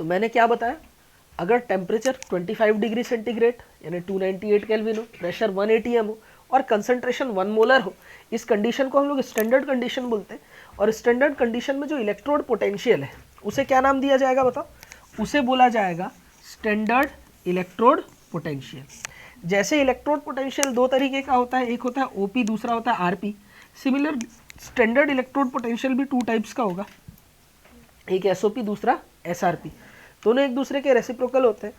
मैंने क्या बताया, अगर टेम्परेचर 25 डिग्री सेंटीग्रेड यानी 298 केल्विन हो, प्रेशर 180 एम हो और कंसंट्रेशन 1 मोलर हो, इस कंडीशन को हम लोग स्टैंडर्ड कंडीशन बोलते हैं। और स्टैंडर्ड कंडीशन में जो इलेक्ट्रोड पोटेंशियल है उसे क्या नाम दिया जाएगा बताओ, उसे बोला जाएगा स्टैंडर्ड इलेक्ट्रोड पोटेंशियल। जैसे इलेक्ट्रोड पोटेंशियल दो तरीके का होता है, एक होता है ओपी, दूसरा होता है RP. Similar standard electrode potential भी 2 टाइप्स का होगा, एक एसओपी दूसरा एसआरपी। दोनों एक दूसरे के रेसिप्रोकल होते हैं।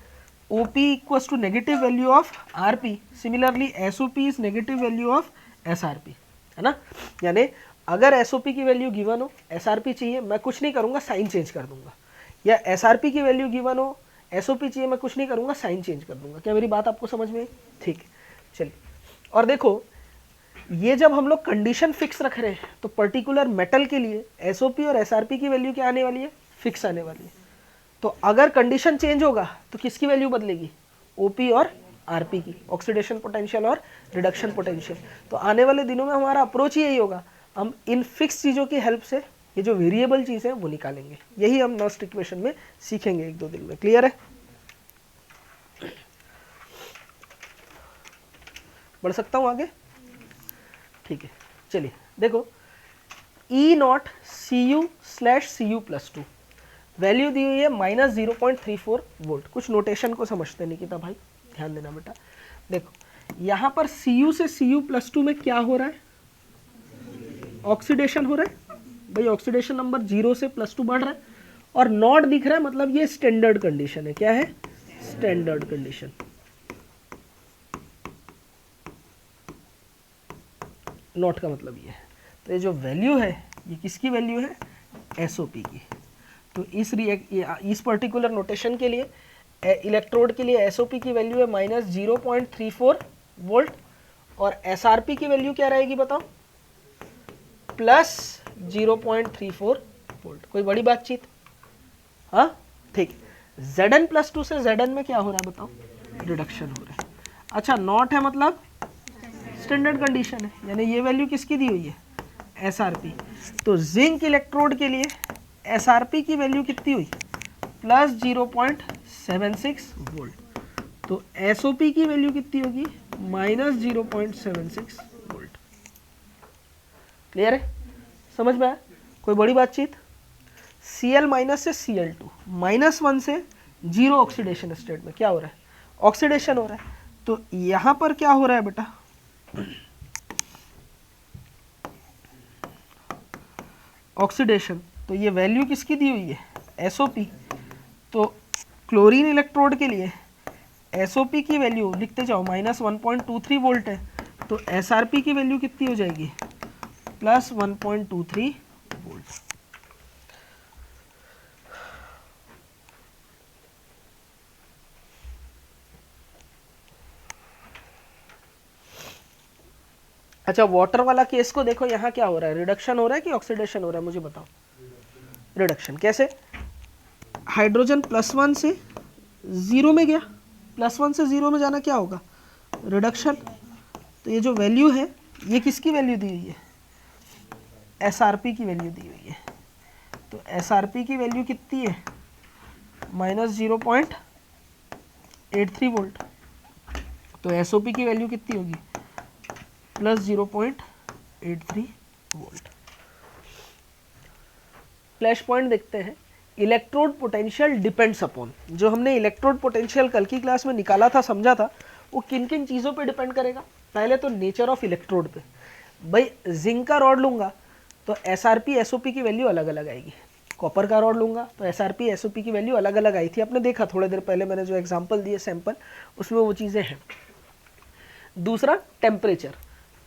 OP equals to negative value of RP, similarly SOP is negative value of SRP, है ना। यानी अगर SOP की वैल्यू गिवन हो, SRP चाहिए, मैं कुछ नहीं करूंगा, साइन चेंज कर दूंगा, या SRP की वैल्यू गिवन हो, SOP चाहिए, मैं कुछ नहीं करूंगा, साइन चेंज कर दूंगा। क्या मेरी बात आपको समझ में आई? ठीक है, चलिए। और देखो ये जब हम लोग कंडीशन फिक्स रख रहे हैं तो पर्टिकुलर मेटल के लिए SOP और SRP की वैल्यू क्या आने वाली है, फिक्स आने वाली है। तो अगर कंडीशन चेंज होगा तो किसकी वैल्यू बदलेगी, OP और RP की, ऑक्सीडेशन पोटेंशियल और रिडक्शन पोटेंशियल। तो आने वाले दिनों में हमारा अप्रोच ही यही होगा, हम इन फिक्स चीज़ों की हेल्प से ये जो वेरिएबल चीज़ है वो निकालेंगे। यही हम नेक्स्ट इक्वेशन में सीखेंगे 1-2 दिन में। क्लियर है? बढ़ सकता हूँ आगे? ठीक है, चलिए देखो E0 Cu/Cu+2 वैल्यू दी हुई है -0.34 वोल्ट। कुछ नोटेशन को समझते निकिता भाई, ध्यान देना बेटा। देखो यहाँ पर Cu से Cu+2 में क्या हो रहा है, ऑक्सीडेशन हो रहा है भाई, ऑक्सीडेशन नंबर 0 से +2 बढ़ रहा है और नॉट दिख रहा है, मतलब ये स्टैंडर्ड कंडीशन है। क्या है? Standard condition. नॉट का मतलब ये है। तो ये जो वैल्यू है ये किसकी वैल्यू है, SOP की। तो इस पर्टिकुलर नोटेशन के लिए इलेक्ट्रोड के लिए SOP की वैल्यू है -0.34 वोल्ट और SRP की वैल्यू क्या रहेगी बताओ, +0.34 वोल्ट। कोई बड़ी बातचीत? हाँ ठीक। Zn+2 से Zn में क्या हो रहा है बताओ, रिडक्शन हो रहा है। अच्छा नॉट है मतलब स्टैंडर्ड कंडीशन है, यानी ये वैल्यू किसकी दी हुई है, SRP। तो जिंक इलेक्ट्रोड के लिए SRP की वैल्यू कितनी हुई, +0.76 वोल्ट। तो SOP की वैल्यू कितनी होगी, -0.76 वोल्ट। क्लियर है? समझ में आया? कोई बड़ी बातचीत? Cl- से Cl2, -1 से 0 ऑक्सीडेशन स्टेट में क्या हो रहा है, ऑक्सीडेशन हो रहा है। तो यहां पर क्या हो रहा है बेटा, ऑक्सीडेशन। तो ये वैल्यू किसकी दी हुई है, SOP। तो क्लोरीन इलेक्ट्रोड के लिए SOP की वैल्यू लिखते जाओ -1.23 वोल्ट है, तो SRP की वैल्यू कितनी हो जाएगी, +1.23 वोल्ट। अच्छा वाटर वाला केस को देखो, यहाँ क्या हो रहा है, रिडक्शन हो रहा है कि ऑक्सीडेशन हो रहा है, मुझे बताओ। रिडक्शन कैसे, हाइड्रोजन +1 से 0 में गया, +1 से 0 में जाना क्या होगा, रिडक्शन। तो ये जो वैल्यू है ये किसकी वैल्यू दी हुई है, SRP की वैल्यू दी हुई है। तो SRP की वैल्यू कितनी है, -0.83 वोल्ट। तो SOP की वैल्यू कितनी होगी, +0.83 वोल्ट। फ्लैश पॉइंट देखते हैं, इलेक्ट्रोड पोटेंशियल डिपेंड्स अपॉन। जो हमने इलेक्ट्रोड पोटेंशियल कल की क्लास में निकाला था, समझा था, वो किन किन चीज़ों पे डिपेंड करेगा। पहले तो नेचर ऑफ इलेक्ट्रोड पे, भाई जिंक का रॉड लूंगा तो SRP SOP की वैल्यू अलग अलग आएगी। कॉपर का रॉड लूंगा तो SRP SOP की वैल्यू अलग अलग आई थी, आपने देखा थोड़ी देर पहले मैंने जो एग्जाम्पल दिए सैंपल, उसमें वो चीज़ें हैं। दूसरा टेम्परेचर।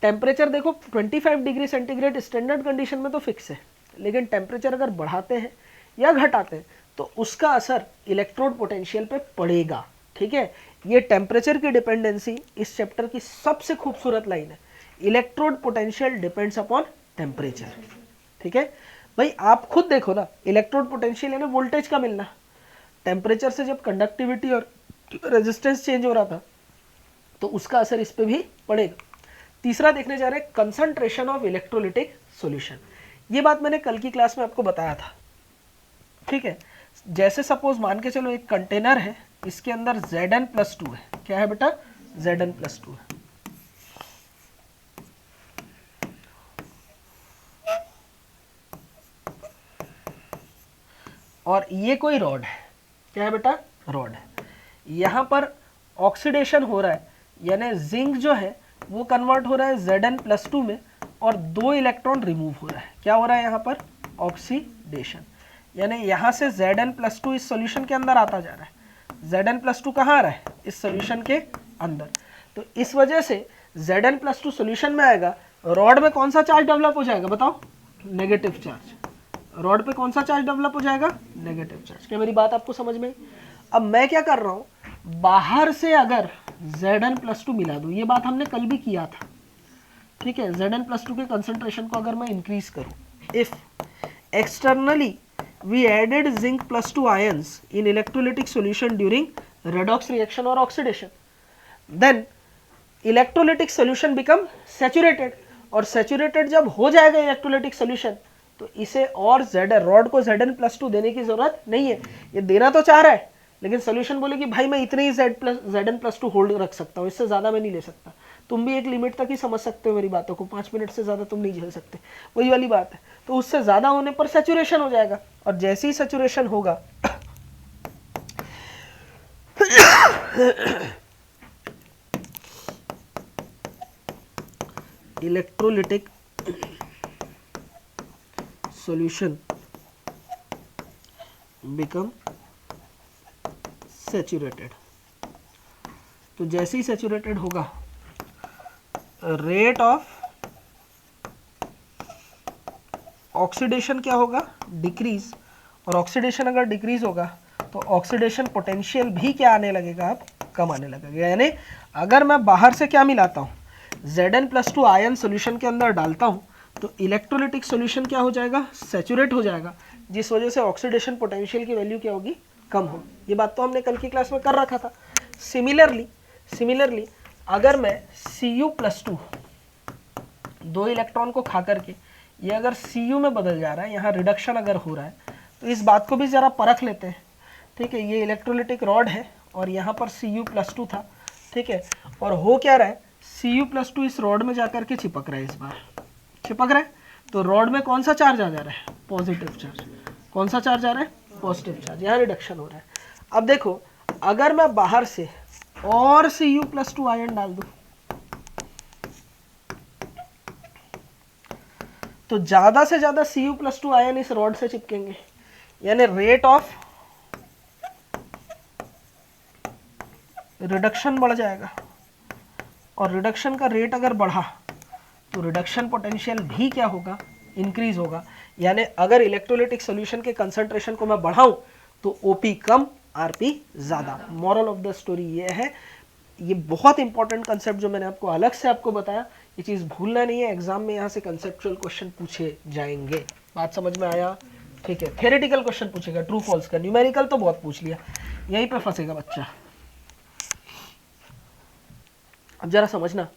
टेम्परेचर देखो 25 डिग्री सेंटीग्रेड स्टैंडर्ड कंडीशन में तो फिक्स है, लेकिन टेम्परेचर अगर बढ़ाते हैं या घटाते हैं तो उसका असर इलेक्ट्रोड पोटेंशियल पे पड़ेगा। ठीक है, ये टेम्परेचर की डिपेंडेंसी इस चैप्टर की सबसे खूबसूरत लाइन है, electrode potential depends upon temperature. ठीक है भाई, आप खुद देखो ना, इलेक्ट्रोड पोटेंशियल यानी वोल्टेज का मिलना, टेम्परेचर से जब कंडक्टिविटी और रेजिस्टेंस चेंज हो रहा था तो उसका असर इस पे भी पड़ेगा। तीसरा देखने जा रहे हैं कंसंट्रेशन ऑफ इलेक्ट्रोलिटिक सॉल्यूशन। ये बात मैंने कल की क्लास में आपको बताया था। ठीक है, जैसे सपोज मान के चलो एक कंटेनर है, इसके अंदर Zn+2 है, क्या है बेटा, Zn+2 है, और ये कोई रॉड है, क्या है बेटा, रॉड है। यहाँ पर ऑक्सीडेशन हो रहा है, यानी जिंक जो है वो कन्वर्ट हो रहा है Zn+2 में, और 2 इलेक्ट्रॉन रिमूव हो रहा है, क्या हो रहा है यहाँ पर, ऑक्सीडेशन, यानी यहाँ से Zn+2 इस सॉल्यूशन के अंदर आता जा रहा है, Zn+2 कहाँ आ रहा है, इस सॉल्यूशन के अंदर। तो इस वजह से Zn+2 सॉल्यूशन में आएगा, रॉड में कौन सा चार्ज डेवलप हो जाएगा बताओ, नेगेटिव चार्ज, रॉड पे कौन सा चार्ज डेवलप हो जाएगा, नेगेटिव चार्ज। क्या मेरी बात आपको समझ में आई? अब मैं क्या कर रहा हूँ, बाहर से अगर Zn+2 मिला दूँ, ये बात हमने कल भी किया था, ठीक है, Zn+2 के कंसंट्रेशन को अगर मैं इंक्रीज करूँ, if externally we added Zn+2 ions in electrolytic solution during redox reaction और oxidation, then electrolytic solution become saturated, और सैचुरेटेड जब हो जाएगा इलेक्ट्रोलिटिक सॉल्यूशन, तो इसे और रॉड को Zn+2 देने की जरूरत नहीं है। ये देना तो चाह रहा है, लेकिन सोल्यूशन बोले कि भाई मैं इतने ही Zn+2 होल्ड रख सकता हूँ, इससे ज़्यादा मैं नहीं ले सकता। तुम भी एक लिमिट तक ही समझ सकते हो मेरी बातों को, 5 मिनट से ज़्यादा तुम नहीं झेल सकते, वही वाली बात है। तो उससे ज़्यादा होने पर सैचुरेशन हो जाएगा, और जैसे ही सैचुरेशन होगा इलेक्ट्रोलिटिक सॉल्यूशन बिकम सैचुरेटेड। तो जैसे ही सैचुरेटेड होगा, रेट ऑफ ऑक्सीडेशन क्या होगा, डिक्रीज, और ऑक्सीडेशन अगर डिक्रीज होगा तो ऑक्सीडेशन पोटेंशियल भी क्या आने लगेगा, अब कम आने लगेगा। यानी अगर मैं बाहर से क्या मिलाता हूँ, Zn+2 आयन सॉल्यूशन के अंदर डालता हूँ, तो इलेक्ट्रोलिटिक सॉल्यूशन क्या हो जाएगा, सैचुरेट हो जाएगा, जिस वजह से ऑक्सीडेशन पोटेंशियल की वैल्यू क्या होगी, कम होगी। ये बात तो हमने कल की क्लास में कर रखा था। सिमिलरली अगर मैं Cu+2 2 इलेक्ट्रॉन को खा करके ये अगर Cu में बदल जा रहा है, यहाँ रिडक्शन अगर हो रहा है, तो इस बात को भी ज़रा परख लेते हैं, ठीक है। ये इलेक्ट्रोलिटिक रॉड है और यहाँ पर Cu+2 था, ठीक है, और हो क्या रहा है, Cu+2 इस रॉड में जाकर के चिपक रहा है, इस बार चिपक रहा है, तो रॉड में कौन सा चार्ज आ जा रहा है, पॉजिटिव चार्ज। कौन सा चार्ज आ रहा है, पॉजिटिव चार्ज, यहाँ रिडक्शन हो रहा है। अब देखो, अगर मैं बाहर से और Cu+2 आयन डाल दूं, तो ज्यादा से ज्यादा Cu+2 आयन इस रॉड से चिपकेंगे, यानी रेट ऑफ रिडक्शन बढ़ जाएगा, और रिडक्शन का रेट अगर बढ़ा तो रिडक्शन पोटेंशियल भी क्या होगा, इंक्रीज होगा। यानी अगर इलेक्ट्रोलिटिक सॉल्यूशन के कंसंट्रेशन को मैं बढ़ाऊं तो ओपी कम, आरपी ज्यादा। मॉरल ऑफ द स्टोरी ये है। ये बहुत इंपॉर्टेंट कंसेप्ट जो मैंने आपको अलग से आपको बताया, ये चीज भूलना नहीं है, एग्जाम में यहाँ से कंसेप्चुअल क्वेश्चन पूछे जाएंगे। बात समझ में आया, ठीक है। थ्योरेटिकल क्वेश्चन पूछेगा ट्रू फॉल्स का, न्यूमेरिकल तो बहुत पूछ लिया, यहीं पे फंसेगा बच्चा। अब जरा समझना,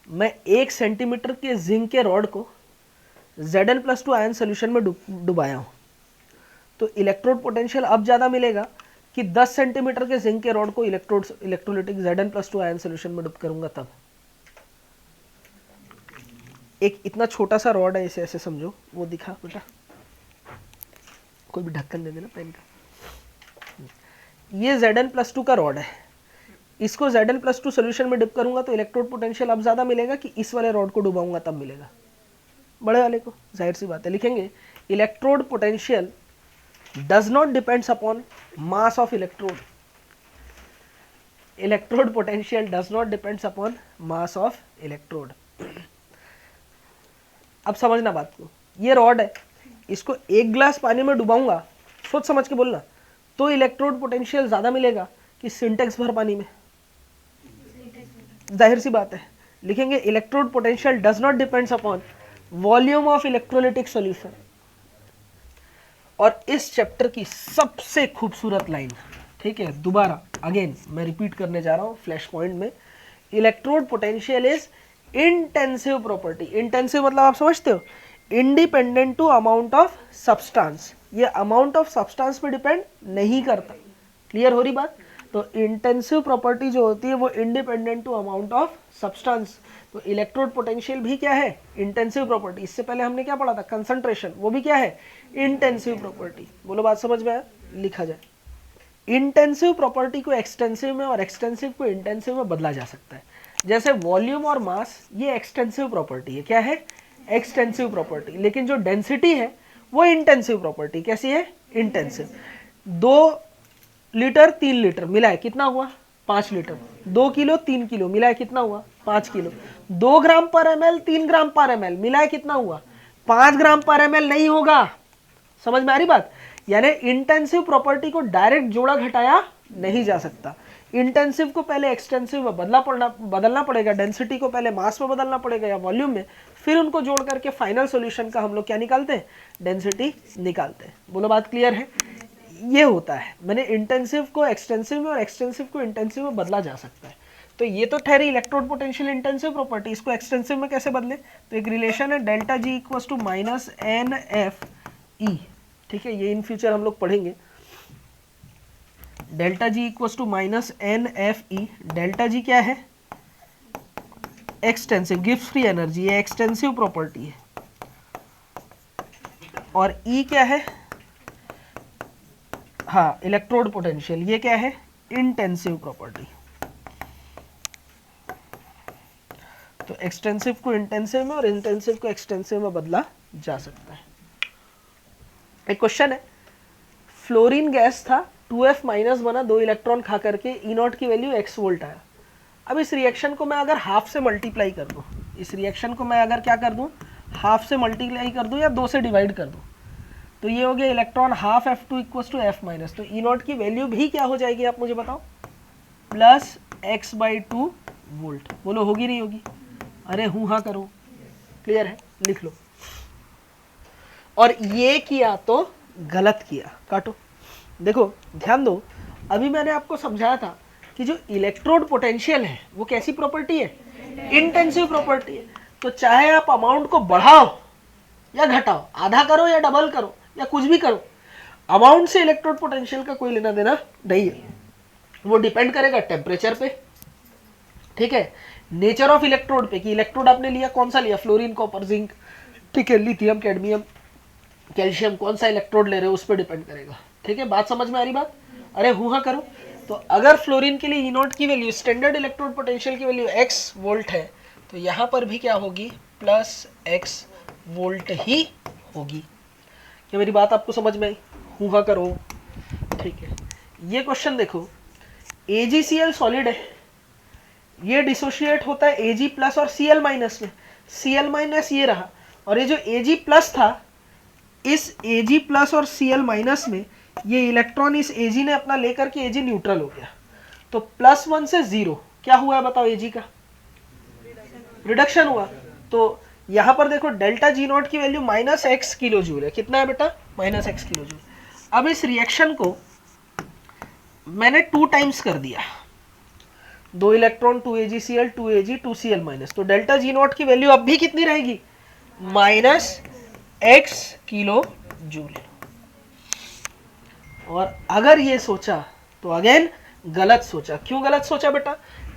मैं 1 सेंटीमीटर के जिंक के रॉड को Zn+2 आयन सोल्यूशन में डुबाया हूं, तो इलेक्ट्रोड पोटेंशियल अब ज्यादा मिलेगा कि 10 सेंटीमीटर के जिंक के रॉड को इलेक्ट्रोलिटिक Zn+2 आयन सोल्यूशन में डुब करूंगा तब। एक इतना छोटा सा रॉड है, इसे ऐसे समझो, वो दिखा बेटा, कोई भी ढक्कन दे देना पेन का। ये Zn+2 का रॉड है, इसको Zn+2 सोल्यूशन में डिप करूंगा तो इलेक्ट्रोड पोटेंशियल अब ज्यादा मिलेगा कि इस वाले रॉड को डुबाऊंगा तब मिलेगा, बड़े वाले को। जाहिर सी बात है, लिखेंगे electrode potential does not depends upon mass of electrode. Electrode potential does not depends upon mass of electrode. अब समझना बात को, ये रॉड है, इसको 1 गिलास पानी में डुबाऊंगा, सोच समझ के बोलना, तो इलेक्ट्रोड पोटेंशियल ज्यादा मिलेगा कि सिंटेक्स भर पानी में। जाहिर सी बात है, लिखेंगे electrode potential does not depends upon volume of electrolytic solution. और इस चैप्टर की सबसे खूबसूरत लाइन, ठीक है, दोबारा अगेन मैं रिपीट करने जा रहा हूं फ्लैश पॉइंट में, electrode potential is intensive property. Intensive मतलब आप समझते हो, independent to amount of substance. ये अमाउंट ऑफ सब्सटेंस पे डिपेंड नहीं करता। क्लियर हो रही बात? तो इंटेंसिव प्रॉपर्टी जो होती है वो independent to amount of substance. तो इलेक्ट्रोड पोटेंशियल भी क्या है? Intensive property. इससे पहले हमने क्या पढ़ा था? कंसंट्रेशन, वो भी क्या है? Intensive property. बोलो बात समझ में आया? लिखा जाए। इंटेंसिव प्रॉपर्टी को एक्सटेंसिव में और एक्सटेंसिव को इंटेंसिव में बदला जा सकता है। जैसे वॉल्यूम और मास, ये एक्सटेंसिव प्रॉपर्टी है। क्या है? Extensive property. लेकिन जो डेंसिटी है वो इंटेंसिव प्रॉपर्टी। कैसी है? इंटेंसिव। 2 लीटर 3 लीटर मिला है, कितना हुआ? 5 लीटर। 2 किलो 3 किलो मिला है, कितना हुआ? 5 किलो। 2 ग्राम पर ml 3 ग्राम पर ml मिला है, कितना हुआ? 5 ग्राम पर ml नहीं होगा। समझ में आ रही बात? यानी इंटेंसिव प्रॉपर्टी को डायरेक्ट जोड़ा घटाया नहीं जा सकता। इंटेंसिव को पहले एक्सटेंसिव में बदलना पड़ेगा, डेंसिटी को पहले मास में बदलना पड़ेगा या वॉल्यूम में, फिर उनको जोड़ करके फाइनल सॉल्यूशन का हम लोग क्या निकालते हैं? डेंसिटी निकालते हैं। बोलो बात क्लियर है? ये होता है, मैंने इंटेंसिव को एक्सटेंसिव में और एक्सटेंसिव को इंटेंसिव में बदला जा सकता है। तो ये तो ठहरी इलेक्ट्रोड पोटेंशियल इंटेंसिव प्रॉपर्टी। इसको एक्सटेंसिव में कैसे बदले? तो एक रिलेशन है delta G equal to minus N F E. ठीक है, ये इन फ्यूचर हम लोग पढ़ेंगे। Delta G equal to minus N F E. Delta G क्या है? एक्सटेंसिव, गिव्स फ्री एनर्जी, ये एक्सटेंसिव प्रॉपर्टी है। और ई क्या है? हाँ, इलेक्ट्रोड पोटेंशियल, ये क्या है? Intensive property. तो एक्सटेंसिव को इंटेंसिव में और इंटेंसिव को एक्सटेंसिव में बदला जा सकता है। एक क्वेश्चन है, फ्लोरीन गैस था, 2F माइनस बना, 2 इलेक्ट्रॉन खा करके ई नॉट की वैल्यू x वोल्ट आया। अब इस रिएक्शन को मैं अगर हाफ से मल्टीप्लाई कर दूं, इस रिएक्शन को मैं अगर क्या कर दूं? हाफ से मल्टीप्लाई कर दूं या 2 से डिवाइड कर दूं, तो ये हो गया electron half F2 equal to F minus. तो ई नॉट की वैल्यू भी क्या हो जाएगी आप मुझे बताओ? Plus x/2 volt. बोलो होगी नहीं होगी? अरे हूँ हाँ करो। क्लियर है? लिख लो। और ये किया तो गलत किया, काटो। देखो ध्यान दो, अभी मैंने आपको समझाया था कि जो इलेक्ट्रोड पोटेंशियल है वो कैसी प्रॉपर्टी है? इंटेंसिव प्रॉपर्टी है। तो चाहे आप अमाउंट को बढ़ाओ या घटाओ, आधा करो या डबल करो या कुछ भी करो, अमाउंट से इलेक्ट्रोड पोटेंशियल का कोई लेना देना नहीं है। वो डिपेंड करेगा टेम्परेचर पे, ठीक है, नेचर ऑफ इलेक्ट्रोड पे, कि इलेक्ट्रोड आपने लिया कौन सा लिया, फ्लोरीन, कॉपर, जिंक, ठीक है, लिथियम, कैडमियम, कैल्शियम, कौन सा इलेक्ट्रोड ले रहे हो उस पर डिपेंड करेगा। ठीक है, बात समझ में आ रही बात? अरे हूँ हाँ करो। तो अगर फ्लोरीन के लिए ई नॉट की वैल्यू, स्टैंडर्ड इलेक्ट्रोड पोटेंशियल की वैल्यू x वोल्ट है, तो यहाँ पर भी क्या होगी? प्लस x वोल्ट ही होगी। क्या मेरी बात आपको समझ में आई? हूँ हाँ करो। ठीक है, ये क्वेश्चन देखो, AgCl सॉलिड है, ये डिसोशिएट होता है Ag प्लस और Cl माइनस में। Cl माइनस ये रहा, और ये जो Ag प्लस था, इस Ag प्लस और Cl माइनस में ये इलेक्ट्रॉन इस Ag ने अपना लेकर के Ag न्यूट्रल हो गया। तो +1 से 0 क्या हुआ है बताओ? Ag का रिडक्शन हुआ। तो यहां पर देखो डेल्टा जी नॉट की वैल्यू -x किलो जूल है। कितना है बेटा? -x kilo joule. अब इस रिएक्शन को मैंने 2 टाइम्स कर दिया, 2 electron, 2 AgCl, 2 Ag, 2 Cl minus. तो डेल्टा जी नॉट की वैल्यू अब भी कितनी रहेगी? -x kilo joule. और अगर ये सोचा तो अगेन गलत सोचा। क्यों गलत सोचा बेटा?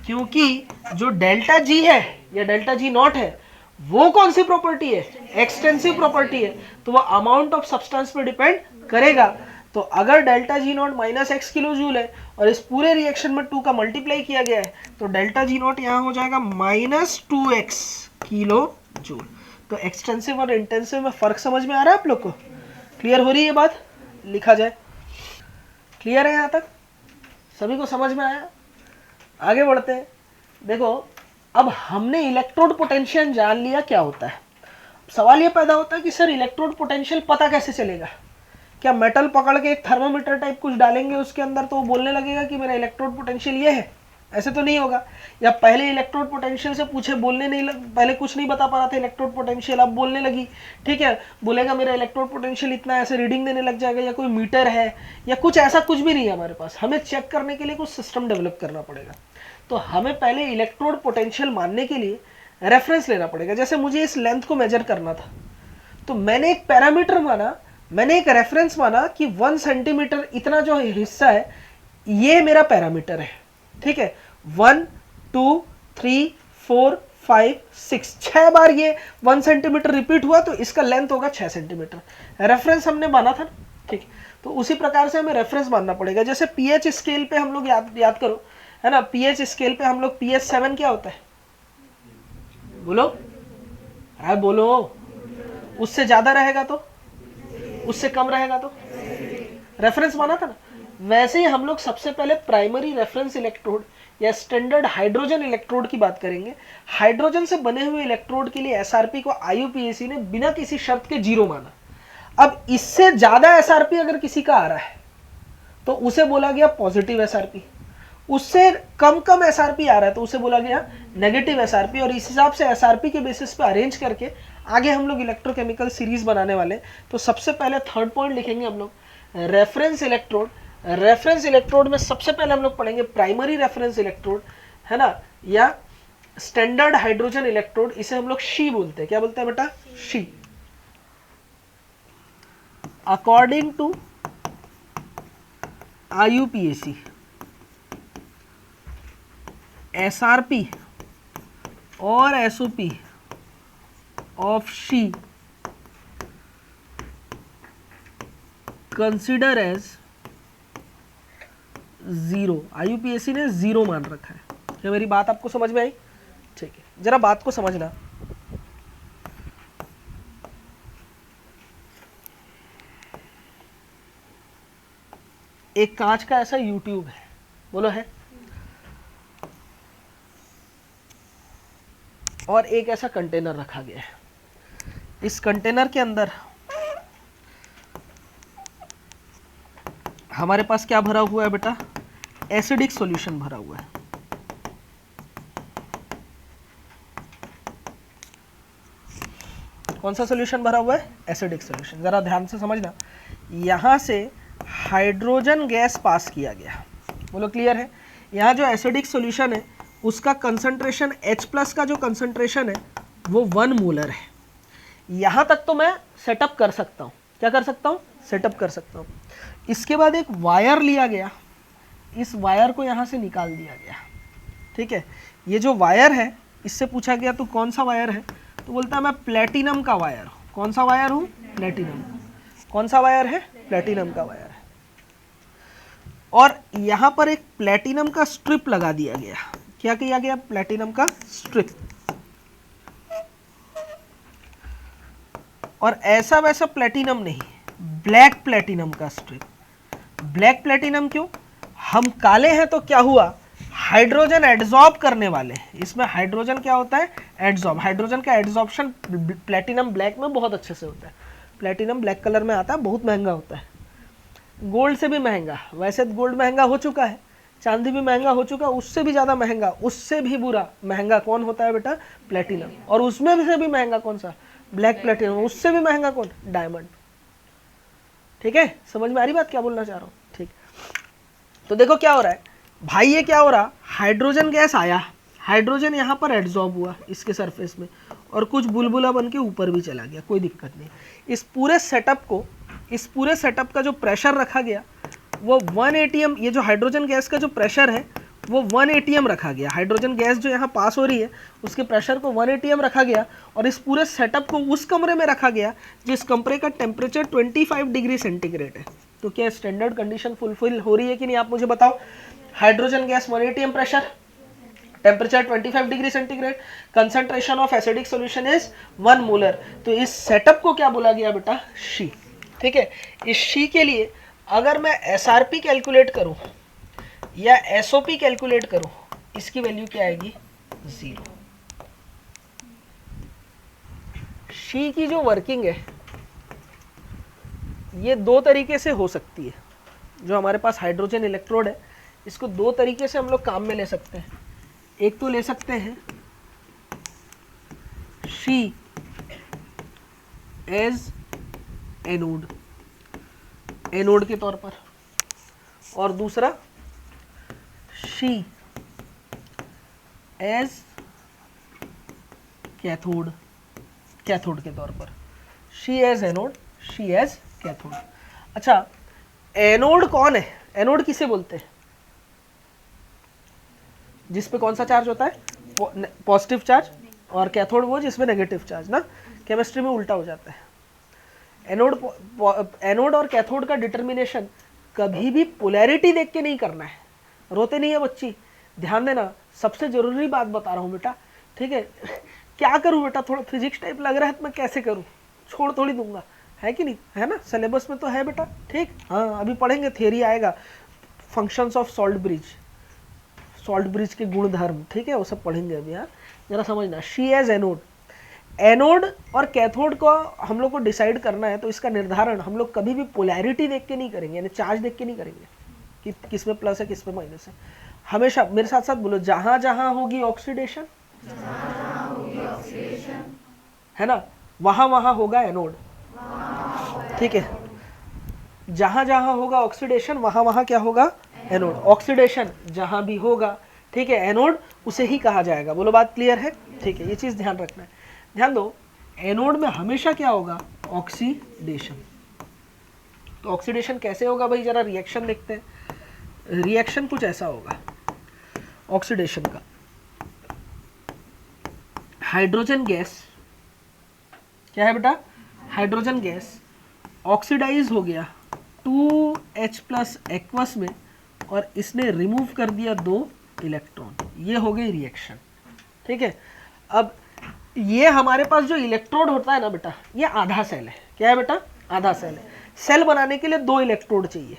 क्योंकि जो डेल्टा जी है या डेल्टा जी नॉट है वो कौन सी प्रॉपर्टी है? एक्सटेंसिव प्रॉपर्टी है। तो वो अमाउंट ऑफ सब्सटेंस पे डिपेंड करेगा। तो अगर delta G not -x kilo joule है और इस पूरे रिएक्शन में 2 का मल्टीप्लाई किया गया है, तो डेल्टा जी नॉट यहाँ हो जाएगा -2x किलो जूल। तो एक्सटेंसिव और इंटेंसिव में फर्क समझ में आ रहा है आप लोग को? क्लियर हो रही है बात? लिखा जाए। क्लियर है यहाँ तक? सभी को समझ में आया? आगे बढ़ते हैं। देखो अब हमने इलेक्ट्रोड पोटेंशियल जान लिया क्या होता है। सवाल ये पैदा होता है कि सर इलेक्ट्रोड पोटेंशियल पता कैसे चलेगा? क्या मेटल पकड़ के एक थर्मामीटर टाइप कुछ डालेंगे उसके अंदर तो वो बोलने लगेगा कि मेरा इलेक्ट्रोड पोटेंशियल ये है? ऐसे तो नहीं होगा। या पहले इलेक्ट्रोड पोटेंशियल से पूछे, बोलने नहीं पहले कुछ नहीं बता पा रहा था इलेक्ट्रोड पोटेंशियल, अब बोलने लगी, ठीक है, बोलेगा मेरा इलेक्ट्रोड पोटेंशियल इतना, ऐसे रीडिंग देने लग जाएगा, या कोई मीटर है या कुछ ऐसा कुछ भी नहीं है हमारे पास। हमें चेक करने के लिए कुछ सिस्टम डेवलप करना पड़ेगा। तो हमें पहले इलेक्ट्रोड पोटेंशियल मानने के लिए रेफरेंस लेना पड़ेगा। जैसे मुझे इस लेंथ को मेजर करना था, तो मैंने एक पैरामीटर माना मैंने एक रेफरेंस माना कि 1 सेंटीमीटर इतना जो हिस्सा है ये मेरा पैरामीटर है, ठीक है। 1 2 3 4 5 6 6 बार ये 1 सेंटीमीटर रिपीट हुआ तो इसका लेंथ होगा 6 सेंटीमीटर। रेफरेंस हमने माना था, ठीक। तो उसी प्रकार से हमें रेफरेंस मानना पड़ेगा। जैसे पीएच स्केल पे हम लोग याद करो, है ना, पीएच स्केल पे हम लोग पीएच 7 क्या होता है, बोलो, अरे बोलो, उससे ज्यादा रहेगा तो, उससे कम रहेगा तो रेफरेंस माना था ना। वैसे ही हम लोग सबसे पहले प्राइमरी रेफरेंस इलेक्ट्रोड या स्टैंडर्ड हाइड्रोजन इलेक्ट्रोड की बात करेंगे। हाइड्रोजन से बने हुए इलेक्ट्रोड के लिए एसआरपी को आईयूपीएसी ने बिना किसी शर्त के 0 माना। अब इससे ज्यादा एसआरपी अगर किसी का आ रहा है तो उसे बोला गया पॉजिटिव एसआरपी, उससे कम एसआरपी आ रहा है तो उसे बोला गया नेगेटिव एसआरपी। और इस हिसाब से एसआरपी के बेसिस पे अरेंज करके आगे हम लोग इलेक्ट्रोकेमिकल सीरीज बनाने वाले। तो सबसे पहले थर्ड पॉइंट लिखेंगे हम लोग रेफरेंस इलेक्ट्रोड। रेफरेंस इलेक्ट्रोड में सबसे पहले हम लोग पढ़ेंगे प्राइमरी रेफरेंस इलेक्ट्रोड, है ना, या स्टैंडर्ड हाइड्रोजन इलेक्ट्रोड, इसे हम लोग शी बोलते हैं। क्या बोलते हैं बेटा? SHE. According to IUPAC SRP और SOP of she consider as 0। IUPAC ने 0 मान रखा है। क्या मेरी बात आपको समझ में आई? ठीक है, जरा बात को समझना। एक कांच का ऐसा यूट्यूब है, बोलो है, और एक ऐसा कंटेनर रखा गया है। इस कंटेनर के अंदर हमारे पास क्या भरा हुआ है बेटा? एसिडिक सॉल्यूशन भरा हुआ है। कौन सा सॉल्यूशन भरा हुआ है? Acidic solution. जरा ध्यान से समझना, यहां से हाइड्रोजन गैस पास किया गया, बोलो क्लियर है। यहाँ जो एसिडिक सॉल्यूशन है उसका कंसंट्रेशन H+ का जो कंसंट्रेशन है वो 1 मोलर है। यहाँ तक तो मैं सेटअप कर सकता हूँ। क्या कर सकता हूँ? सेटअप कर सकता हूँ। इसके बाद एक वायर लिया गया, इस वायर को यहाँ से निकाल दिया गया, ठीक है। ये जो वायर है इससे पूछा गया तो कौन सा वायर है, तो बोलता है मैं प्लेटिनम का वायर हूँ। कौन सा वायर हूँ? प्लेटिनम। कौन सा वायर है? प्लेटिनम का वायर है। और यहाँ पर एक प्लेटिनम का स्ट्रिप लगा दिया गया। क्या किया गया? प्लेटिनम का स्ट्रिप। और ऐसा वैसा प्लेटिनम नहीं, ब्लैक प्लेटिनम का स्ट्रिप। ब्लैक प्लेटिनम क्यों? हम काले हैं तो क्या हुआ? हाइड्रोजन एड्सॉर्ब करने वाले। इसमें हाइड्रोजन क्या होता है? एड्सॉर्ब। हाइड्रोजन का एड्सॉर्प्शन प्लेटिनम ब्लैक में बहुत अच्छे से होता है। प्लेटिनम ब्लैक कलर में आता है, बहुत महंगा होता है, गोल्ड से भी महंगा। वैसे गोल्ड महंगा हो चुका है, चांदी भी महंगा हो चुका, उससे भी ज़्यादा महंगा, उससे भी बुरा महंगा कौन होता है बेटा? प्लेटिनम। और उसमें से भी महंगा कौन सा? Black platinum. उससे भी महंगा कौन? डायमंड। ठीक है, समझ में आ रही बात क्या बोलना चाह रहा हूँ? ठीक। तो देखो क्या हो रहा है भाई, ये क्या हो रहा, हाइड्रोजन गैस आया, हाइड्रोजन यहाँ पर एड्सॉर्ब हुआ इसके सरफेस में, और कुछ बुलबुला बन के ऊपर भी चला गया, कोई दिक्कत नहीं। इस पूरे सेटअप का जो प्रेशर रखा गया वो 1 atm, ये जो हाइड्रोजन गैस का जो प्रेशर है वो 1 atm रखा गया। हाइड्रोजन गैस जो यहाँ पास हो रही है उसके प्रेशर को 1 atm रखा गया, और इस पूरे सेटअप को उस कमरे में रखा गया जिस कमरे का टेम्परेचर 25 डिग्री सेंटीग्रेड है। तो क्या स्टैंडर्ड कंडीशन फुलफिल हो रही है कि नहीं, आप मुझे बताओ। Hydrogen gas 1 atm pressure, temperature 25 degree centigrade, concentration of acidic solution is 1 molar. तो इस सेटअप को क्या बोला गया बेटा? शी। ठीक है, इस शी के लिए अगर मैं एसआरपी कैलकुलेट करूं या एसओपी कैलकुलेट करूं, इसकी वैल्यू क्या आएगी? 0। शी की जो वर्किंग है ये 2 तरीके से हो सकती है। जो हमारे पास हाइड्रोजन इलेक्ट्रोड है इसको 2 तरीके से हम लोग काम में ले सकते हैं। एक तो ले सकते हैं शी एज एनोड, एनोड के तौर पर, और दूसरा शी एज कैथोड, कैथोड के तौर पर। SHE as anode, SHE as cathode. अच्छा, एनोड कौन है? एनोड किसे बोलते हैं? जिस पे कौन सा चार्ज होता है? पॉजिटिव चार्ज, और कैथोड वो जिसमें नेगेटिव चार्ज ना। केमिस्ट्री में उल्टा हो जाता है। एनोड और कैथोड का डिटर्मिनेशन कभी भी पोलैरिटी देख के नहीं करना है। रोते नहीं है बच्ची, ध्यान देना, सबसे जरूरी बात बता रहा हूँ बेटा, ठीक है। क्या करूँ बेटा, थोड़ा फिजिक्स टाइप लग रहा है तो मैं कैसे करूँ, छोड़ थोड़ी दूंगा, है कि नहीं, है ना, सिलेबस में तो है बेटा, ठीक। हाँ, अभी पढ़ेंगे, थियरी आएगा, फंक्शंस ऑफ सॉल्ट ब्रिज के गुण धर्म, ठीक है, वो सब पढ़ेंगे अभी। हाँ, जरा समझना, शी एज एनोड। एनोड और कैथोड को हम लोग को डिसाइड करना है, तो इसका निर्धारण हम लोग कभी भी पोलैरिटी देख के नहीं करेंगे, यानी चार्ज देख के नहीं करेंगे कि किस में प्लस है किस में माइनस है। हमेशा मेरे साथ साथ बोलो, जहां जहां होगी ऑक्सीडेशन, है ना, वहां वहां होगा एनोड, ठीक है। जहां जहां होगा ऑक्सीडेशन वहां वहां क्या होगा? एनोड। ऑक्सीडेशन जहां भी होगा, ठीक है, एनोड उसे ही कहा जाएगा। बोलो, बात क्लियर है? ठीक है, ये चीज ध्यान रखना है। ध्यान दो, एनोड में हमेशा क्या होगा? ऑक्सीडेशन। तो ऑक्सीडेशन कैसे होगा भाई, जरा रिएक्शन देखते हैं। रिएक्शन कुछ ऐसा होगा ऑक्सीडेशन का। हाइड्रोजन गैस, क्या है बेटा? हाइड्रोजन गैस ऑक्सीडाइज हो गया 2H+ एक्वस में, और इसने रिमूव कर दिया 2 इलेक्ट्रॉन। ये हो गई रिएक्शन, ठीक है। अब ये हमारे पास जो इलेक्ट्रोड होता है ना बेटा, ये आधा सेल है। क्या है बेटा? आधा सेल है। सेल बनाने के लिए 2 इलेक्ट्रोड चाहिए,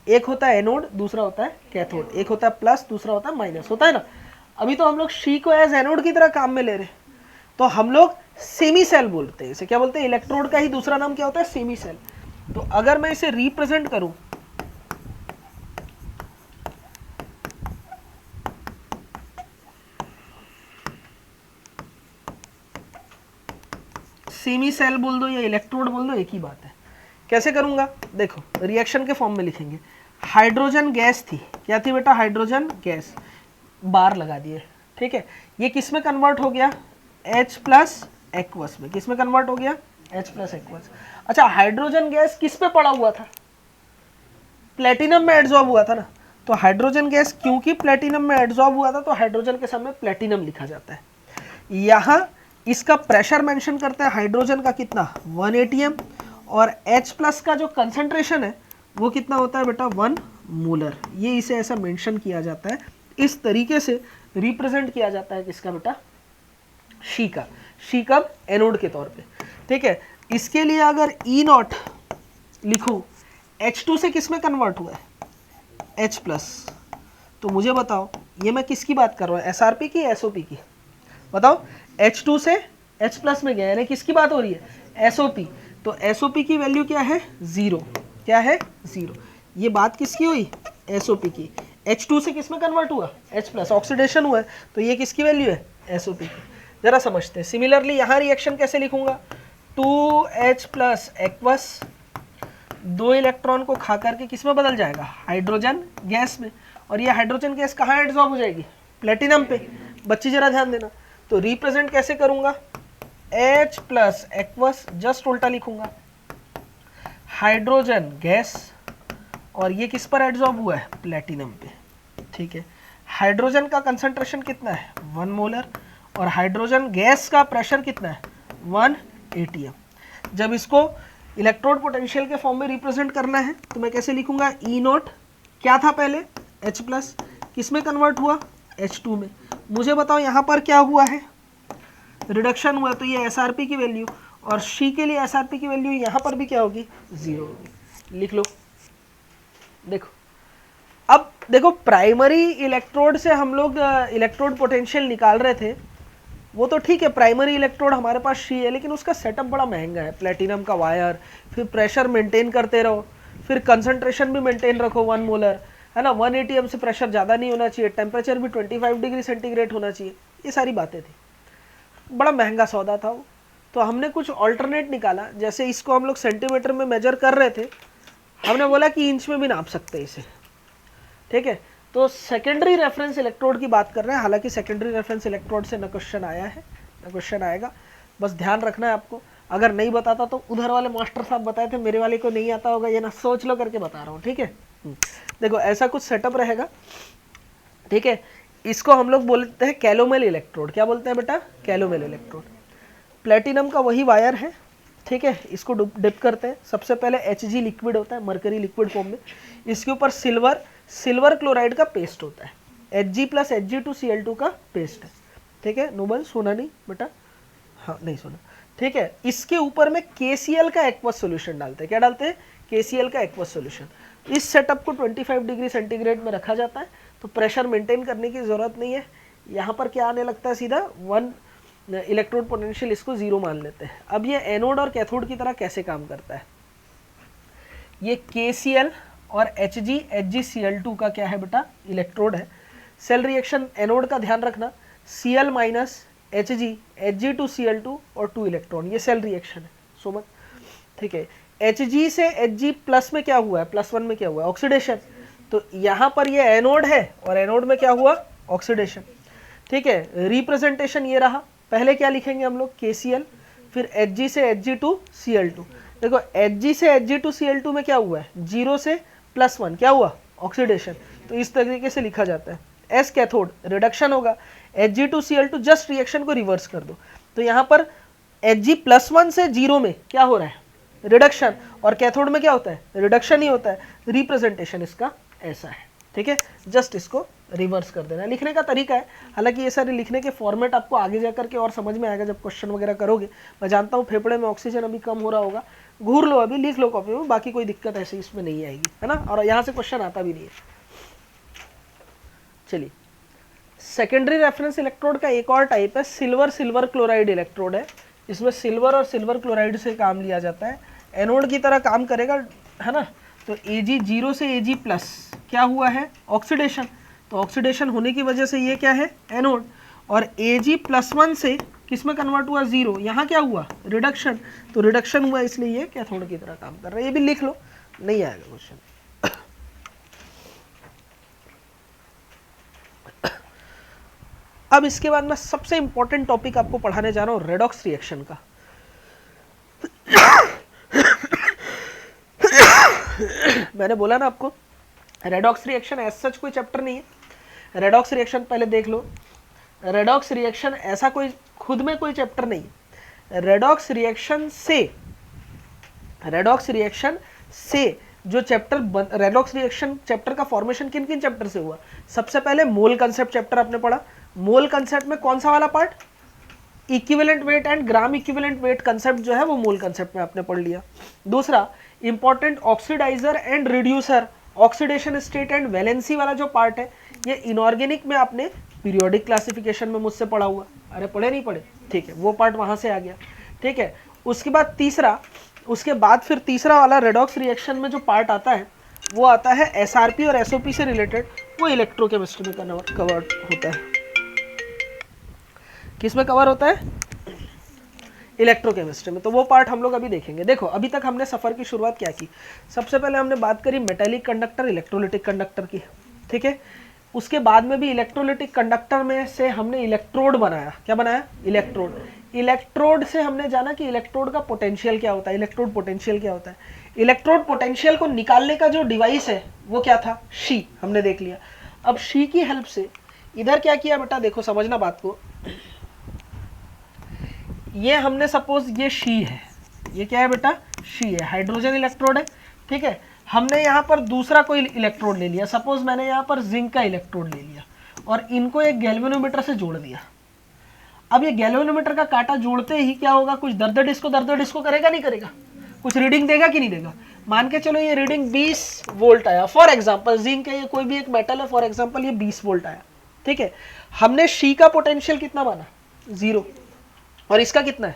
एक होता है एनोड, दूसरा होता है कैथोड। एक होता है प्लस, दूसरा होता है माइनस, होता है ना। अभी तो हम लोग शी को एज एनोड की तरह काम में ले रहे हैं, तो हम लोग सेमी सेल बोलते हैं इसे। क्या बोलते हैं? इलेक्ट्रोड का ही दूसरा नाम क्या होता है? Semi cell. तो अगर मैं इसे रिप्रेजेंट करूं, सेमी सेल बोल दो या इलेक्ट्रोड बोल दो, एक ही बात है। कैसे करूंगा? देखो, रिएक्शन के फॉर्म में लिखेंगे। हाइड्रोजन गैस थी, क्या थी बेटा? हाइड्रोजन गैस, बार लगा दिए, ठीक है। ये किस में कन्वर्ट हो गया? H+ एक्वस में। किस में कन्वर्ट हो गया? H+ aqueous. अच्छा, हाइड्रोजन गैस किस पे पड़ा हुआ था? प्लेटिनम में एडजॉर्ब हुआ था ना। तो हाइड्रोजन गैस क्योंकि प्लेटिनम में एडजॉर्ब हुआ था, तो हाइड्रोजन के सामने प्लेटिनम लिखा जाता है। यहां इसका प्रेशर मेंशन करते हैं, हाइड्रोजन का कितना? 1 atm, और H+ का जो कंसंट्रेशन है वो कितना होता है बेटा? 1 मोलर। ये इसे ऐसा मेंशन किया जाता है, इस तरीके से रिप्रेजेंट किया जाता है किसका बेटा? शी का। शी कब? एनोड के तौर पे, ठीक है। इसके लिए अगर E0 लिखूं, H2 से किस में कन्वर्ट हुआ है? H+। तो मुझे बताओ, ये मैं किसकी बात कर रहा हूँ, SRP की, SOP की? बताओ, H2 से H+ में गया, यानी किसकी बात हो रही है? SOP। तो SOP की वैल्यू क्या है? 0। क्या है? 0। ये बात किसकी हुई? SOP की। H2 से किस में कन्वर्ट हुआ? H+, ऑक्सीडेशन हुआ है, तो ये किसकी वैल्यू है? SOP की। जरा समझते हैं। सिमिलरली यहाँ रिएक्शन कैसे लिखूंगा? 2H+ एक्वस 2 इलेक्ट्रॉन को खा करके किस में बदल जाएगा? हाइड्रोजन गैस में। और ये हाइड्रोजन गैस कहाँ एडजॉर्ब हो जाएगी? प्लेटिनम पे। बच्ची जरा ध्यान देना। तो रिप्रेजेंट कैसे करूंगा? H+ एक्वस, जस्ट उल्टा लिखूंगा, हाइड्रोजन गैस, और ये किस पर एडजॉर्ब हुआ है? प्लेटिनम पे, ठीक है। हाइड्रोजन का कंसंट्रेशन कितना है? 1 मोलर, और हाइड्रोजन गैस का प्रेशर कितना है? 1 atm। जब इसको इलेक्ट्रोड पोटेंशियल के फॉर्म में रिप्रेजेंट करना है, तो मैं कैसे लिखूंगा? E0 क्या था पहले? H+, किस में कन्वर्ट हुआ? H2 में। मुझे बताओ यहाँ पर क्या हुआ है? रिडक्शन हुआ, तो ये SRP की वैल्यू, और शी के लिए SRP की वैल्यू यहाँ पर भी क्या होगी? 0 होगी। लिख लो। देखो, अब देखो, प्राइमरी इलेक्ट्रोड से हम लोग इलेक्ट्रोड पोटेंशियल निकाल रहे थे, वो तो ठीक है, प्राइमरी इलेक्ट्रोड हमारे पास शी है, लेकिन उसका सेटअप बड़ा महंगा है। प्लेटिनम का वायर, फिर प्रेशर मेंटेन करते रहो, फिर कंसंट्रेशन भी मेंटेन रखो 1 मोलर, है ना। 1 atm से प्रेशर ज़्यादा नहीं होना चाहिए, टेम्परेचर भी 25 डिग्री सेंटीग्रेड होना चाहिए। ये सारी बातें थी, बड़ा महंगा सौदा था वो। तो हमने कुछ ऑल्टरनेट निकाला, जैसे इसको हम लोग सेंटीमीटर में मेजर कर रहे थे, हमने बोला कि इंच में भी नाप सकते हैं इसे, ठीक है। तो सेकेंडरी रेफरेंस इलेक्ट्रोड की बात कर रहे हैं। हालांकि सेकेंडरी रेफरेंस इलेक्ट्रोड से न क्वेश्चन आया है, न क्वेश्चन आएगा, बस ध्यान रखना है आपको। अगर नहीं बताता तो उधर वाले मास्टर साहब बताए थे, मेरे वाले को नहीं आता होगा, ये ना सोच लो करके बता रहा हूँ, ठीक है। देखो ऐसा कुछ सेटअप रहेगा, ठीक है। इसको हम लोग बोलते हैं कैलोमेल इलेक्ट्रोड। क्या बोलते हैं बेटा? कैलोमेल इलेक्ट्रोड। प्लेटिनम का वही वायर है, ठीक है। इसको डिप करते हैं। सबसे पहले Hg लिक्विड होता है, मरकरी लिक्विड फॉर्म में। इसके ऊपर सिल्वर क्लोराइड का पेस्ट होता है, Hg प्लस Hg2Cl2 का पेस्ट है, ठीक है। नोबल सुना नहीं बेटा? हाँ नहीं सुना, ठीक है। इसके ऊपर में KCl का एक्वस सॉल्यूशन डालते हैं। क्या डालते हैं? KCl का एक्वस सॉल्यूशन। इस सेटअप को 25 डिग्री सेंटीग्रेड में रखा जाता है, तो प्रेशर मेंटेन करने की ज़रूरत नहीं है। यहाँ पर क्या आने लगता है? सीधा 1 इलेक्ट्रोड पोटेंशियल, इसको 0 मान लेते हैं। अब ये एनोड और कैथोड की तरह कैसे काम करता है? ये KCl और HgCl2 का क्या है बेटा? इलेक्ट्रोड है। सेल रिएक्शन एनोड का ध्यान रखना, Cl माइनस Hg, Hg2Cl2 और 2 इलेक्ट्रॉन, ये सेल रिएक्शन है, समझ, ठीक है। Hg से Hg प्लस में क्या हुआ है? +1 में क्या हुआ है? ऑक्सीडेशन। तो यहाँ पर ये एनोड है और एनोड में क्या हुआ? ऑक्सीडेशन, ठीक है। रिप्रेजेंटेशन ये रहा। पहले क्या लिखेंगे हम लोग? KCl, फिर Hg से Hg2Cl2। देखो Hg से Hg2Cl2 में क्या हुआ है? 0 से +1 क्या हुआ? ऑक्सीडेशन। तो इस तरीके से लिखा जाता है। S कैथोड, रिडक्शन होगा। Hg2Cl2 जस्ट रिएक्शन को रिवर्स कर दो, तो यहाँ पर Hg+1 से 0 में क्या हो रहा है? रिडक्शन। और कैथोड में क्या होता है? रिडक्शन ही होता है। रिप्रेजेंटेशन इसका ऐसा है, ठीक है। जस्ट इसको रिवर्स कर देना, लिखने का तरीका है। हालांकि ये सारे लिखने के फॉर्मेट आपको आगे जाकर के और समझ में आएगा जब क्वेश्चन वगैरह करोगे। मैं जानता हूँ फेफड़े में ऑक्सीजन अभी कम हो रहा होगा, घूर लो अभी, लिख लो कॉपी में, बाकी कोई दिक्कत ऐसी इसमें नहीं आएगी, है ना। और यहाँ से क्वेश्चन आता भी नहीं है। चलिए, सेकेंडरी रेफरेंस इलेक्ट्रोड का एक और टाइप है, सिल्वर क्लोराइड इलेक्ट्रोड है। इसमें सिल्वर और सिल्वर क्लोराइड से काम लिया जाता है, एनोड की तरह काम करेगा, है ना। तो Ag 0 से Ag प्लस क्या हुआ है? ऑक्सीडेशन। तो ऑक्सीडेशन होने की वजह से ये क्या है? एनोड। और Ag+1 से किस में कन्वर्ट हुआ? 0। यहाँ क्या हुआ? रिडक्शन। तो रिडक्शन हुआ, इसलिए ये कैथोड की तरह काम कर रहा है। ये भी लिख लो, नहीं आएगा क्वेश्चन। अब इसके बाद मैं सबसे इंपॉर्टेंट टॉपिक आपको पढ़ाने जा रहा हूँ, रेडॉक्स रिएक्शन का। मैंने बोला ना आपको, रेडॉक्स रिएक्शन एज सच कोई चैप्टर नहीं है। रेडॉक्स रिएक्शन पहले देख लो। रेडॉक्स रिएक्शन ऐसा कोई खुद में कोई चैप्टर नहीं है। रेडॉक्स रिएक्शन से जो चैप्टर, रेडॉक्स रिएक्शन चैप्टर का फॉर्मेशन किन किन चैप्टर से हुआ? सबसे पहले मोल कंसेप्ट चैप्टर आपने पढ़ा। मोल कंसेप्ट में कौन सा वाला part? Equivalent weight and gram equivalent weight concept जो है वो मोल कंसेप्ट में आपने पढ़ लिया। दूसरा, important oxidiser and reducer, oxidation state and valency वाला जो पार्ट है, ये इनऑर्गेनिक में आपने पीरियोडिक क्लासिफिकेशन में मुझसे पढ़ा हुआ। अरे पढ़े नहीं पढ़े? ठीक है, वो पार्ट वहां से आ गया, ठीक है। उसके बाद फिर तीसरा वाला रेडॉक्स रिएक्शन में जो पार्ट आता है वो आता है SRP और SOP से रिलेटेड, वो इलेक्ट्रोकेमिस्ट्री में कवर होता है। किस में कवर होता है? इलेक्ट्रोकेमिस्ट्री में। तो वो पार्ट हम लोग अभी देखेंगे। देखो अभी तक हमने सफ़र की शुरुआत क्या की? सबसे पहले हमने बात करी मेटेलिक कंडक्टर, इलेक्ट्रोलिटिक कंडक्टर की, ठीक है। उसके बाद में भी इलेक्ट्रोलिटिक कंडक्टर में से हमने इलेक्ट्रोड बनाया। क्या बनाया? इलेक्ट्रोड। इलेक्ट्रोड से हमने जाना कि इलेक्ट्रोड का पोटेंशियल क्या होता है, इलेक्ट्रोड पोटेंशियल क्या होता है। इलेक्ट्रोड पोटेंशियल को निकालने का जो डिवाइस है वो क्या था? शी, हमने देख लिया। अब शी की हेल्प से इधर क्या किया बेटा? देखो समझना बात को। ये हमने सपोज ये शी है, ये क्या है बेटा? शी है, हाइड्रोजन इलेक्ट्रोड है, ठीक है। हमने यहाँ पर दूसरा कोई इलेक्ट्रोड ले लिया, सपोज मैंने यहाँ पर जिंक का इलेक्ट्रोड ले लिया और इनको एक गैल्वेनोमीटर से जोड़ दिया। अब ये गैल्वेनोमीटर का कांटा जोड़ते ही क्या होगा? कुछ दर्द डिस्को करेगा, नहीं करेगा? कुछ रीडिंग देगा कि नहीं देगा? मान के चलो ये रीडिंग 20 वोल्ट आया, फॉर एग्जाम्पल जिंक है, ये कोई भी एक मेटल है, फॉर एग्जाम्पल ये 20 वोल्ट आया, ठीक है। हमने शी का पोटेंशियल कितना माना? 0, और इसका कितना है?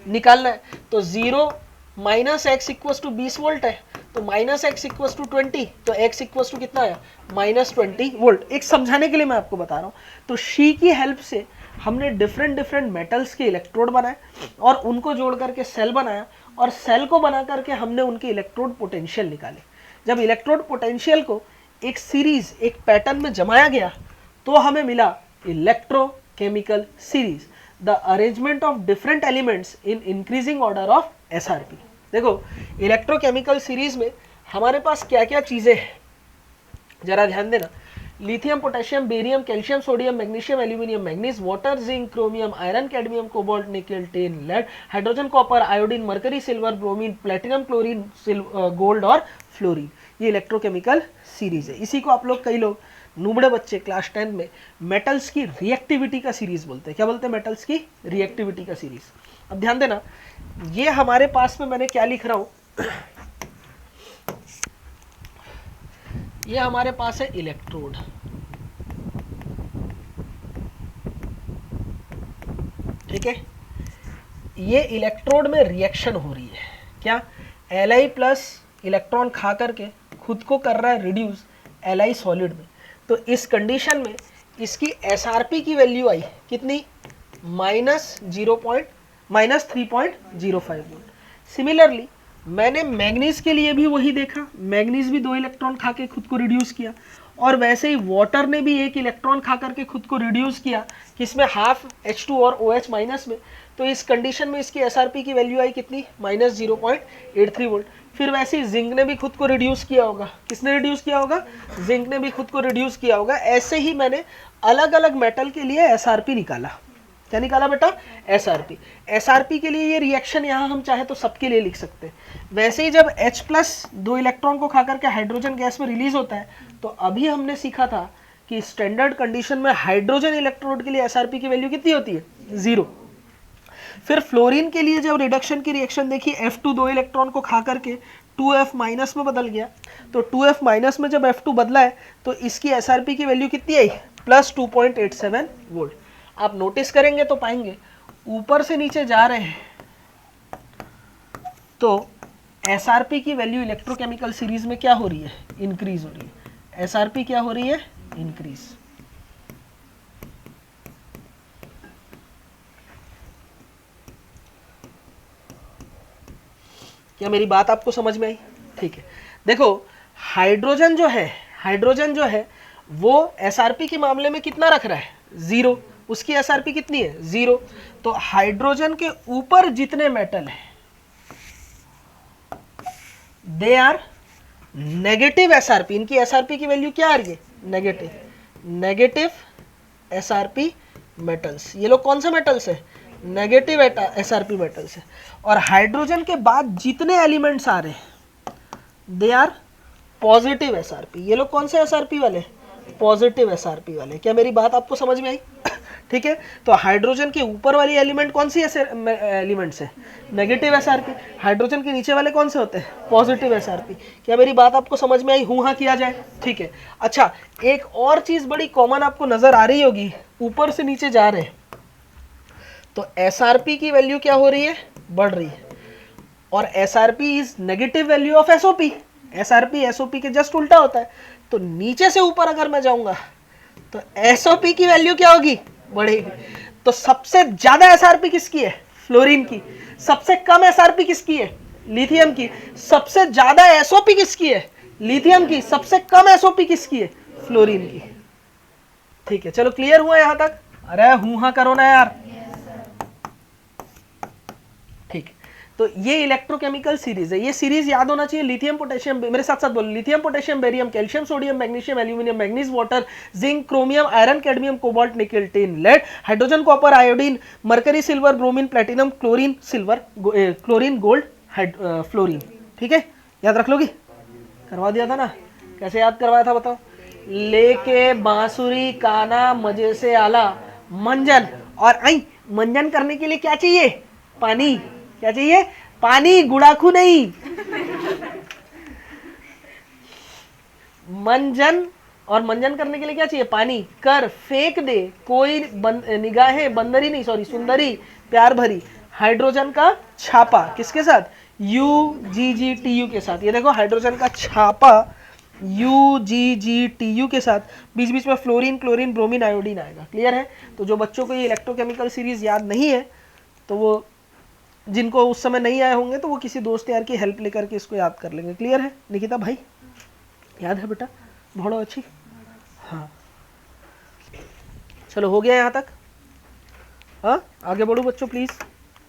निकालना है। तो 0 minus X equal to 20 volt है, तो माइनस एक्स इक्वल टू 20, तो एक्स इक्वल टू कितना आया? -20 वोल्ट। एक समझाने के लिए मैं आपको बता रहा हूँ। तो शी की हेल्प से हमने डिफरेंट मेटल्स के इलेक्ट्रोड बनाए और उनको जोड़ करके सेल बनाया, और सेल को बना करके हमने उनके इलेक्ट्रोड पोटेंशियल निकाले। जब इलेक्ट्रोड पोटेंशियल को एक सीरीज, एक पैटर्न में जमाया गया तो हमें मिला electrochemical series. The arrangement of different elements in increasing order of SRP। देखो इलेक्ट्रोकेमिकल सीरीज में हमारे पास क्या क्या चीजें हैं, जरा ध्यान देना। Lithium, potassium, barium, calcium, sodium, magnesium, aluminium, manganese, water, zinc, chromium, iron, cadmium, cobalt, nickel, tin, lead, hydrogen, copper, iodine, mercury, silver, bromine, platinum, chlorine, gold और फ्लोरीन। ये इलेक्ट्रोकेमिकल सीरीज है। इसी को आप लोग, कई लोग नुबड़े बच्चे क्लास 10 में मेटल्स की रिएक्टिविटी का सीरीज बोलते हैं। क्या बोलते हैं? मेटल्स की रिएक्टिविटी का सीरीज। अब ध्यान देना, ये हमारे पास में मैंने क्या लिख रहा हूं, ये हमारे पास है इलेक्ट्रोड, ठीक है। ये इलेक्ट्रोड में रिएक्शन हो रही है, क्या? Li प्लस इलेक्ट्रॉन खा करके खुद को कर रहा है रिड्यूस Li सॉलिड में। तो इस कंडीशन में इसकी SRP की वैल्यू आई कितनी? -3.05 वोल्ट। सिमिलरली मैंने मैग्नीज के लिए भी वही देखा, मैग्नीज भी 2 इलेक्ट्रॉन खा के खुद को रिड्यूस किया, और वैसे ही वाटर ने भी 1 इलेक्ट्रॉन खा करके खुद को रिड्यूस किया, किसमें? हाफ H2 और OH माइनस में। तो इस कंडीशन में इसकी SRP की वैल्यू आई कितनी? -0.83 वोल्ट। फिर वैसे ही जिंक ने भी खुद को रिड्यूस किया होगा। किसने रिड्यूस किया होगा? जिंक ने भी खुद को रिड्यूस किया होगा। ऐसे ही मैंने अलग अलग मेटल के लिए SRP निकाला। क्या निकाला बेटा? SRP। SRP के लिए ये रिएक्शन यहाँ हम चाहे तो सबके लिए लिख सकते हैं। वैसे ही जब H प्लस 2 इलेक्ट्रॉन को खा करके हाइड्रोजन गैस में रिलीज होता है, तो अभी हमने सीखा था कि स्टैंडर्ड कंडीशन में हाइड्रोजन इलेक्ट्रोड के लिए SRP की वैल्यू कितनी होती है? 0। फिर फ्लोरीन के लिए जब रिडक्शन की रिएक्शन देखी, F2 2 इलेक्ट्रॉन को खा करके 2F माइनस में बदल गया। तो 2F माइनस में जब F2 बदला है तो इसकी SRP की वैल्यू कितनी आई? +2.87 वोल्ट। आप नोटिस करेंगे तो पाएंगे ऊपर से नीचे जा रहे हैं तो SRP की वैल्यू इलेक्ट्रोकेमिकल सीरीज में क्या हो रही है? इंक्रीज हो रही है। SRP क्या हो रही है? इंक्रीज। क्या मेरी बात आपको समझ में आई? ठीक है। देखो हाइड्रोजन जो है वो SRP के मामले में कितना रख रहा है? 0। उसकी SRP कितनी है? 0। तो हाइड्रोजन के ऊपर जितने मेटल हैं दे आर नेगेटिव SRP। इनकी SRP की वैल्यू क्या आ रही है? Negative SRP metals. ये लोग कौन से मेटल्स है? नेगेटिव SRP मेटल्स है। और हाइड्रोजन के बाद जितने एलिमेंट्स आ रहे हैं दे आर पॉजिटिव SRP। ये लोग कौन से SRP वाले? पॉजिटिव SRP वाले। क्या मेरी बात आपको समझ में आई? ठीक है। तो हाइड्रोजन के ऊपर वाली एलिमेंट कौन सी एलिमेंट्स है? Negative SRP। हाइड्रोजन के नीचे वाले कौन से होते हैं? Positive SRP। क्या मेरी बात आपको समझ में आई? हूं हाँ किया जाए। ठीक है। अच्छा, एक और चीज बड़ी कॉमन आपको नजर आ रही होगी, ऊपर से नीचे जा रहे हैं तो SRP की वैल्यू क्या हो रही है? बढ़ रही है। और SRP is negative value of SOP। SRP SOP के जस्ट उल्टा होता है। तो नीचे से ऊपर अगर मैं जाऊंगा तो SOP की वैल्यू क्या होगी? बढ़ेगी। तो सबसे ज्यादा SRP किसकी है? फ्लोरीन की। सबसे कम SRP किसकी है? लिथियम की। सबसे ज्यादा SOP किसकी है? लिथियम की। सबसे कम SOP किसकी है? फ्लोरीन की। ठीक है, चलो क्लियर हुआ यहां तक? अरे हूं हाँ करो ना यार। ठीक है, तो ये इलेक्ट्रोकेमिकल सीरीज है। ये सीरीज याद होना चाहिए। लिथियम पोटेशियम, मेरे साथ साथ बोलो, lithium potassium barium calcium sodium magnesium aluminium manganese water zinc chromium iron cadmium cobalt nickel tin lead hydrogen copper iodine mercury silver bromine platinum chlorine silver chlorine gold fluorine. ठीक है, याद रख लोगी? करवा दिया था ना? कैसे याद करवाया था बताओ? लेके बांसुरी काना मजे से आला मंजन। और आई मंजन करने के लिए क्या चाहिए? पानी। क्या चाहिए? पानी, गुड़ाखू नहीं। मंजन, और मंजन करने के लिए क्या चाहिए? पानी। कर फेंक दे कोई निगाहें बंदरी नहीं, सॉरी सुंदरी प्यार भरी हाइड्रोजन का छापा। किसके साथ? UGGTU के साथ। ये देखो हाइड्रोजन का छापा UGGTU के साथ। बीच बीच में फ्लोरीन क्लोरीन ब्रोमीन आयोडीन आएगा। क्लियर है? तो जो बच्चों को ये इलेक्ट्रोकेमिकल सीरीज याद नहीं है तो वो, जिनको उस समय नहीं आए होंगे तो वो किसी दोस्त यार की हेल्प लेकर के इसको याद कर लेंगे। क्लियर है? निकिता भाई याद है बेटा? बहुत अच्छी। हाँ, चलो हो गया यहाँ तक। हाँ आगे बढ़ो बच्चों प्लीज़।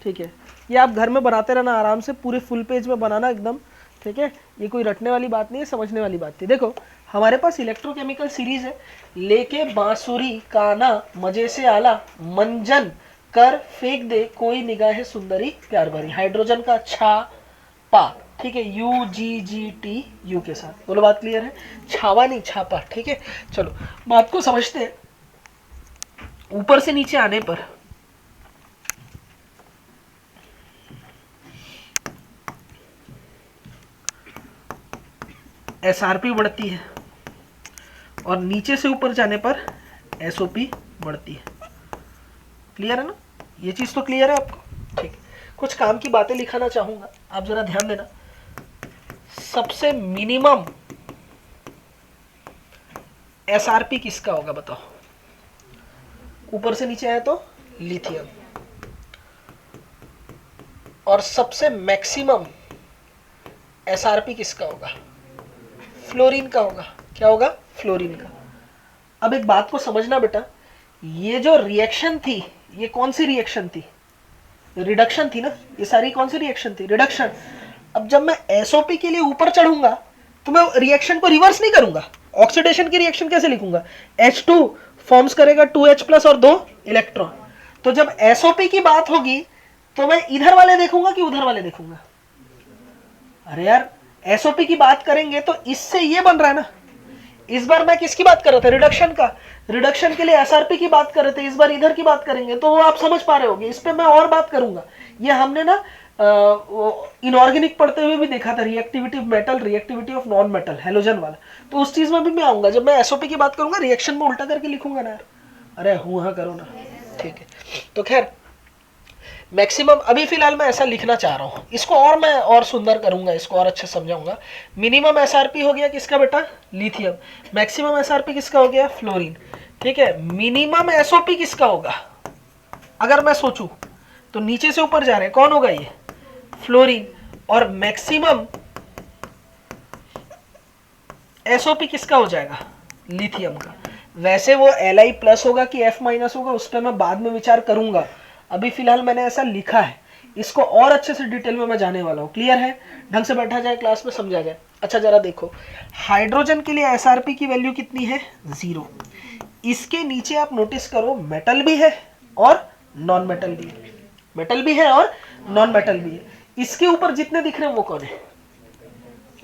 ठीक है, ये आप घर में बनाते रहना आराम से, पूरे फुल पेज में बनाना एकदम। ठीक है, ये कोई रटने वाली बात नहीं है, समझने वाली बात थी। देखो हमारे पास इलेक्ट्रोकेमिकल सीरीज है, लेके बांसुरी काना मजे से आला मंजन कर फेंक दे कोई निगाह सुंदरी प्यार भरी, हाइड्रोजन का छा पा। ठीक है, U G G T U के साथ, बोलो बात क्लियर है? छावा नहीं, छापा। ठीक है, चलो बात को समझते हैं। ऊपर से नीचे आने पर एसआरपी बढ़ती है और नीचे से ऊपर जाने पर एसओपी बढ़ती है। क्लियर है ना? ये चीज तो क्लियर है आपको? ठीक, कुछ काम की बातें लिखाना चाहूंगा, आप जरा ध्यान देना। सबसे मिनिमम एसआरपी किसका होगा बताओ? ऊपर से नीचे आए तो लिथियम। और सबसे मैक्सिमम एसआरपी किसका होगा? फ्लोरीन का होगा। क्या होगा? फ्लोरीन का। अब एक बात को समझना बेटा, ये जो रिएक्शन थी, ये कौन सी रिएक्शन थी? रिडक्शन थी ना। ये सारी कौन सी रिएक्शन थी? रिडक्शन। अब जब मैं एसओपी के लिए ऊपर चढ़ूंगा तो मैं रिएक्शन को रिवर्स नहीं करूंगा। ऑक्सीडेशन की रिएक्शन कैसे लिखूंगा? H2 फॉर्म्स करेगा 2H+ और 2 इलेक्ट्रॉन। तो जब एसओपी की बात होगी तो मैं इधर वाले देखूंगा कि उधर वाले देखूंगा? अरे यार, एसओपी की बात करेंगे तो इससे ये बन रहा है ना। इस बार मैं किसकी बात कर रहा था? रिडक्शन का। रिडक्शन के लिए एसआरपी की बात कर रहे थे, इस बार इधर की बात करेंगे तो वो आप समझ पा रहे होंगे। इस पे मैं और बात करूंगा। ये हमने ना इनऑर्गेनिक पढ़ते हुए भी देखा था, reactivity of metal, reactivity of non metal, halogen वाला। तो उस चीज में भी मैं आऊंगा। जब मैं एसओपी की बात करूंगा रिएक्शन में उल्टा करके लिखूंगा ना यार। अरे हूं हाँ करो ना। ठीक है, तो खैर मैक्सिमम अभी फिलहाल मैं ऐसा लिखना चाह रहा हूं। इसको और मैं और सुंदर करूंगा, इसको और अच्छे समझाऊंगा। मिनिमम एसआरपी हो गया किसका बेटा? लिथियम। मैक्सिमम एसआरपी किसका हो गया? फ्लोरीन। ठीक है, मिनिमम एसओपी किसका होगा? अगर मैं सोचूं तो नीचे से ऊपर जा रहे हैं, कौन होगा ये? फ्लोरीन। और मैक्सिमम एसओपी किसका हो जाएगा? लिथियम का। वैसे वो Li+ होगा कि F- होगा, उस पर मैं बाद में विचार करूंगा। अभी फिलहाल मैंने ऐसा लिखा है, इसको और अच्छे से डिटेल में मैं जाने वाला हूं। क्लियर है? ढंग से बैठा जाए, क्लास में समझा जाए। अच्छा जरा देखो, हाइड्रोजन के लिए एसआरपी की वैल्यू कितनी है? 0। इसके नीचे आप नोटिस करो, मेटल भी है और नॉन मेटल भी है। मेटल भी है और नॉन मेटल भी है। इसके ऊपर जितने दिख रहे हैं वो कौन है?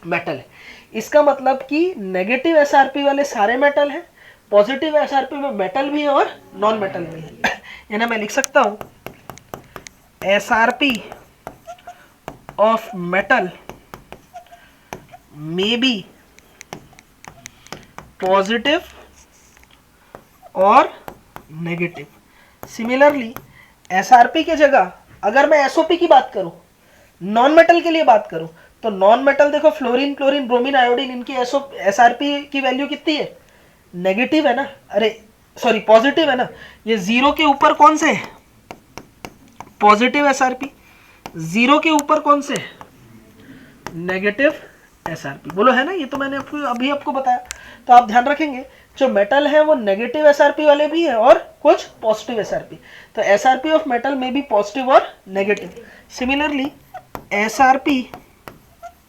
मेटल है। इसका मतलब कि नेगेटिव एसआरपी वाले सारे मेटल हैं, पॉजिटिव एसआरपी में मेटल भी है और नॉन मेटल भी है। यानी मैं लिख सकता हूं SRP of metal may be positive और नेगेटिव। सिमिलरली एसआरपी के जगह अगर मैं एसओपी की बात करूं, नॉन मेटल के लिए बात करूं, तो नॉन मेटल देखो, फ्लोरीन, क्लोरीन, ब्रोमीन, आयोडीन, इनकी एसआरपी की वैल्यू कितनी है? नेगेटिव है ना। अरे सॉरी, पॉजिटिव है ना। ये 0 के ऊपर कौन से? Positive SRP. 0 के ऊपर कौन से? Negative SRP. बोलो है ना? ये तो मैंने अभी आपको बताया। तो आप ध्यान रखेंगे, जो मेटल है वो नेगेटिव एसआरपी वाले भी है और कुछ पॉजिटिव एसआरपी। तो एसआरपी ऑफ मेटल में भी पॉजिटिव और negative. Similarly SRP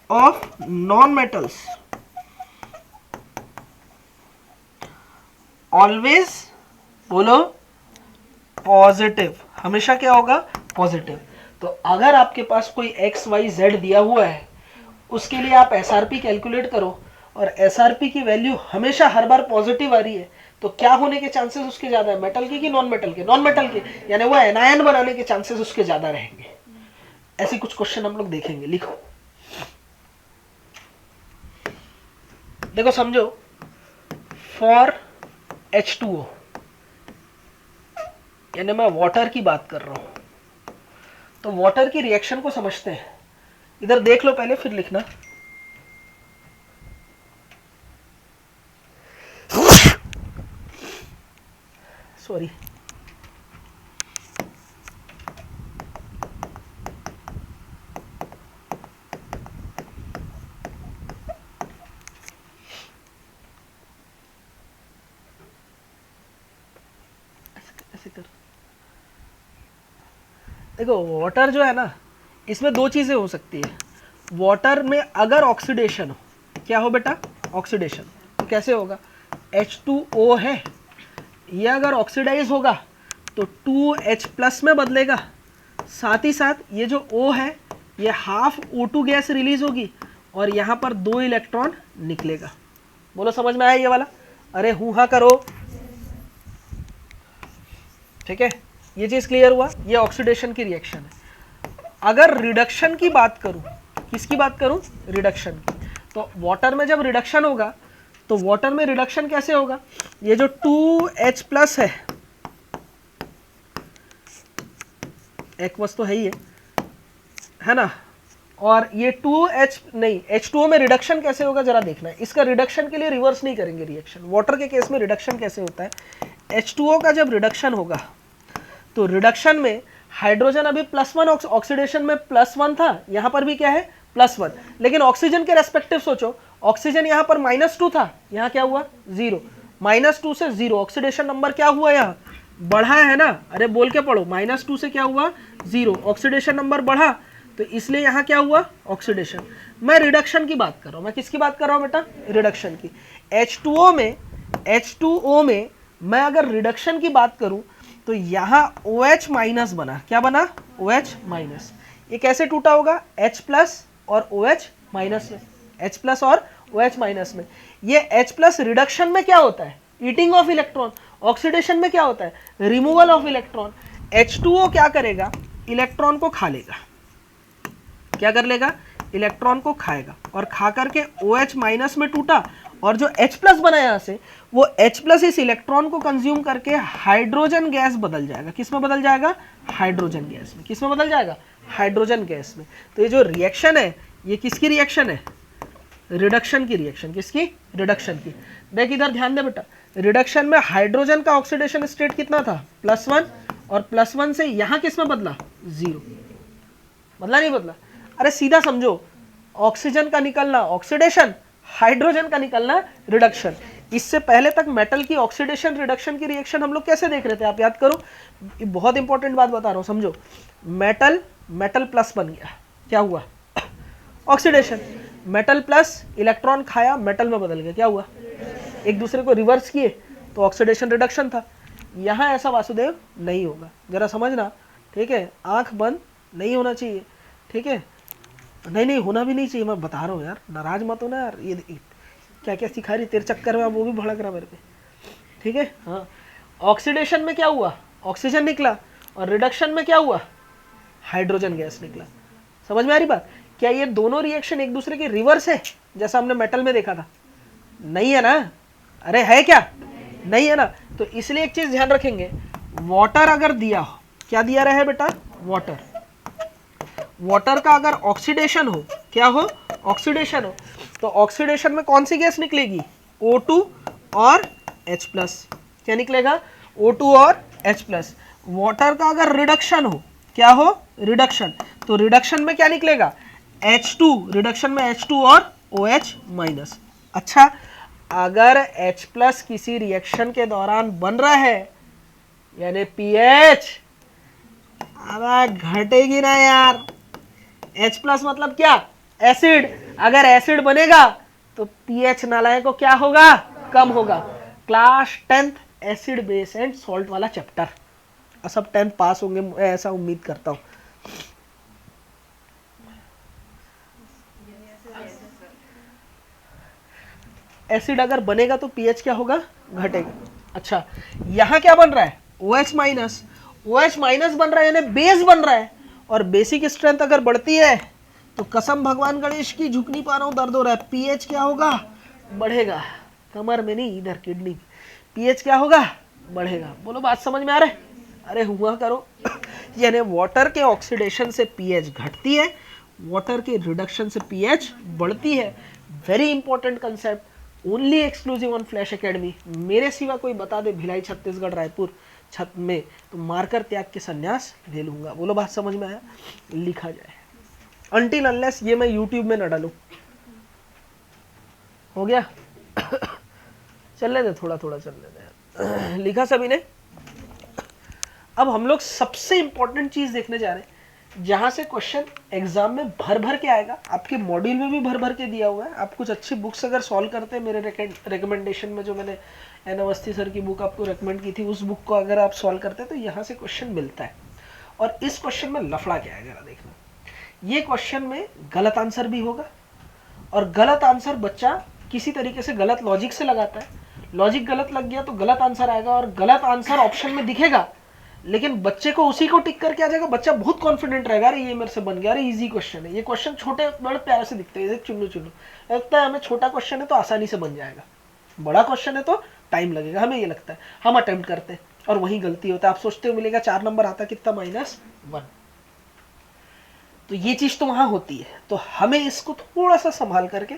of non metals always, बोलो, पॉजिटिव। हमेशा क्या होगा? पॉजिटिव। तो अगर आपके पास कोई XYZ दिया हुआ है, उसके लिए आप एसआरपी कैलकुलेट करो और एसआरपी की वैल्यू हमेशा हर बार पॉजिटिव आ रही है, तो क्या होने के चांसेस उसके ज्यादा है? मेटल के कि नॉन मेटल के? नॉन मेटल के। यानी वो एनायन बनाने के चांसेस उसके ज्यादा रहेंगे। ऐसे कुछ क्वेश्चन हम लोग देखेंगे। लिखो, देखो समझो, फॉर H2O, यानी मैं वाटर की बात कर रहा हूं, तो वाटर की रिएक्शन को समझते हैं। इधर देख लो पहले, फिर लिखना। सॉरी, ऐसे कर। देखो वाटर जो है ना, इसमें दो चीज़ें हो सकती है। वाटर में अगर ऑक्सीडेशन हो, क्या हो बेटा, ऑक्सीडेशन, तो कैसे होगा, H2O है, ये अगर ऑक्सीडाइज होगा तो 2H+ में बदलेगा, साथ ही साथ ये जो O है ये हाफ O2 गैस रिलीज होगी और यहाँ पर 2 इलेक्ट्रॉन निकलेगा। बोलो समझ में आया ये वाला? अरे हूँ हाँ करो। ठीक है, ये चीज़ क्लियर हुआ, ये ऑक्सीडेशन की रिएक्शन है। अगर रिडक्शन की बात करूँ, किसकी बात करूँ, रिडक्शन की, तो वाटर में जब रिडक्शन होगा तो वाटर में रिडक्शन कैसे होगा, ये जो 2H+ है, एक्वस तो है ही है ना, और ये 2H नहीं, H2O में रिडक्शन कैसे होगा जरा देखना है। इसका रिडक्शन के लिए रिवर्स नहीं करेंगे रिएक्शन। वाटर के केस में रिडक्शन कैसे होता है, H2O का जब रिडक्शन होगा तो रिडक्शन में हाइड्रोजन अभी +1, ऑक्सीडेशन में +1 था, यहां पर भी क्या है, +1, लेकिन ऑक्सीजन के रेस्पेक्टिव सोचो, ऑक्सीजन यहां पर -2 था, यहां क्या हुआ, 0, -2 से 0, ऑक्सीडेशन नंबर क्या हुआ, यहां बढ़ा है ना, अरे बोल के पढ़ो, -2 से क्या हुआ, 0, ऑक्सीडेशन नंबर बढ़ा, तो इसलिए यहां क्या हुआ, ऑक्सीडेशन। मैं रिडक्शन की बात कर रहा हूं, मैं किसकी बात कर रहा हूं बेटा, रिडक्शन की। H2O में मैं अगर रिडक्शन की बात करूं तो यहां OH- बना, क्या बना, OH-, ये कैसे टूटा होगा, H+ और OH- में, H+ और OH- में। ये H+ रिडक्शन में क्या होता है, ईटिंग ऑफ इलेक्ट्रॉन, ऑक्सीडेशन में क्या होता है, रिमूवल ऑफ इलेक्ट्रॉन। H2O क्या करेगा, इलेक्ट्रॉन को खा लेगा, क्या कर लेगा, इलेक्ट्रॉन को खाएगा, और खा करके OH- में टूटा, और जो H+ बना यहां से, वो H+ इस इलेक्ट्रॉन को कंज्यूम करके हाइड्रोजन गैस बदल जाएगा, किस में बदल जाएगा, हाइड्रोजन गैस में, किस में बदल जाएगा, हाइड्रोजन गैस में। तो ये जो रिएक्शन है ये किसकी रिएक्शन है, रिडक्शन की रिएक्शन, किसकी, रिडक्शन की। देख इधर ध्यान दे बेटा, रिडक्शन में हाइड्रोजन का ऑक्सीडेशन स्टेट कितना था, +1, और +1 से यहां किस में बदला, 0, बदला नहीं बदला, अरे सीधा समझो, ऑक्सीजन का निकलना ऑक्सीडेशन, हाइड्रोजन का निकलना रिडक्शन। इससे पहले तक मेटल की ऑक्सीडेशन रिडक्शन की रिएक्शन हम लोग कैसे देख रहे थे, आप याद करो, बहुत इंपॉर्टेंट बात बता रहा हूं, समझो, मेटल प्लस बन गया, क्या हुआ, ऑक्सीडेशन, मेटल प्लस इलेक्ट्रॉन खाया, मेटल में बदल गया, क्या हुआ, एक दूसरे को रिवर्स किए, तो ऑक्सीडेशन रिडक्शन था। यहां ऐसा वासुदेव नहीं होगा, जरा समझना, ठीक है, आंख बंद नहीं होना चाहिए, ठीक है, नहीं होना भी नहीं चाहिए, मैं बता रहा हूँ यार, नाराज मत हो ना यार, ये क्या क्या सिखा रही तेरे चक्कर में, वो भी भड़क रहा मेरे पे, ठीक है। हाँ, ऑक्सीडेशन में क्या हुआ, ऑक्सीजन निकला, और रिडक्शन में क्या हुआ, हाइड्रोजन गैस निकला। समझ में आ रही बात, क्या ये दोनों रिएक्शन एक दूसरे के रिवर्स है, जैसा हमने मेटल में देखा था, नहीं है ना, अरे है क्या, नहीं है ना, तो इसलिए एक चीज ध्यान रखेंगे, वाटर अगर दिया हो, क्या दिया रहे बेटा, वाटर, वाटर का अगर ऑक्सीडेशन हो, क्या हो, ऑक्सीडेशन हो, तो ऑक्सीडेशन में कौन सी गैस निकलेगी, O2 और H+, क्या निकलेगा, O2 और H+। वाटर का अगर रिडक्शन हो, क्या हो, रिडक्शन, तो रिडक्शन में क्या निकलेगा, H2, रिडक्शन में H2 और OH-। अच्छा, अगर H+ किसी रिएक्शन के दौरान बन रहा है, यानी pH, अरे घटेगी ना यार, H+ मतलब क्या, एसिड, अगर एसिड बनेगा तो pH नालायक को क्या होगा, कम होगा। Class 10th acid base and salt वाला चैप्टर, सब 10th पास होंगे ऐसा उम्मीद करता हूं। एसिड अगर बनेगा तो pH क्या होगा, घटेगा। अच्छा, यहां क्या बन रहा है, OH-, OH- बन रहा है, यानी बेस बन रहा है, और बेसिक स्ट्रेंथ अगर बढ़ती है तो कसम भगवान गणेश की झुक नहीं पा रहा हूं, दर्द हो रहा है, pH क्या होगा, बढ़ेगा, कमर में नहीं, इधर किडनी, pH क्या होगा, बढ़ेगा। बोलो बात समझ में आ रहा है, अरे हुआ करो। यानी वाटर के ऑक्सीडेशन से pH घटती है, वाटर के रिडक्शन से pH बढ़ती है। Very important concept, only exclusive on flash academy. मेरे सिवा कोई बता दे भिलाई छत्तीसगढ़ रायपुर छत में, तो मारकर त्याग के संन्यास ले लूंगा। बोलो बात समझ में आया, लिखा जाए, अनटिल अनलेस ये मैं यूट्यूब में न डालूं। हो गया, चलने दे, थोड़ा थोड़ा चलने दे, लिखा सभी ने। अब हम लोग सबसे इंपॉर्टेंट चीज देखने जा रहे हैं, जहाँ से क्वेश्चन एग्जाम में भर भर के आएगा, आपके मॉड्यूल में भी भर भर के दिया हुआ है। आप कुछ अच्छी बुक्स अगर सॉल्व करते हैं, मेरे रिकमेंडेशन में जो मैंने एन अवस्थी सर की बुक आपको रेकमेंड की थी, उस बुक को अगर आप सॉल्व करते हैं तो यहाँ से क्वेश्चन मिलता है। और इस क्वेश्चन में लफड़ा क्या है जरा देखना, ये क्वेश्चन में गलत आंसर भी होगा, और गलत आंसर बच्चा किसी तरीके से गलत लॉजिक से लगाता है, लॉजिक गलत लग गया तो गलत आंसर आएगा, और गलत आंसर ऑप्शन में दिखेगा लेकिन बच्चे को उसी को टिक करके आ जाएगा। बच्चा बहुत कॉन्फिडेंट रहेगा, अरे ये मेरे से बन गया, अरे इजी क्वेश्चन है। ये क्वेश्चन छोटे बड़े प्यारे से दिखते हैं, चुन्नू चुन्नू लगता है हमें, छोटा क्वेश्चन है तो आसानी से बन जाएगा, बड़ा क्वेश्चन है तो टाइम लगेगा, हमें ये लगता है। हम अटेम्प्ट करते हैं और वहीं गलती होता है। आप सोचते हो मिलेगा 4 नंबर, आता कितना -1। तो ये चीज तो वहां होती है। तो हमें इसको थोड़ा सा संभाल करके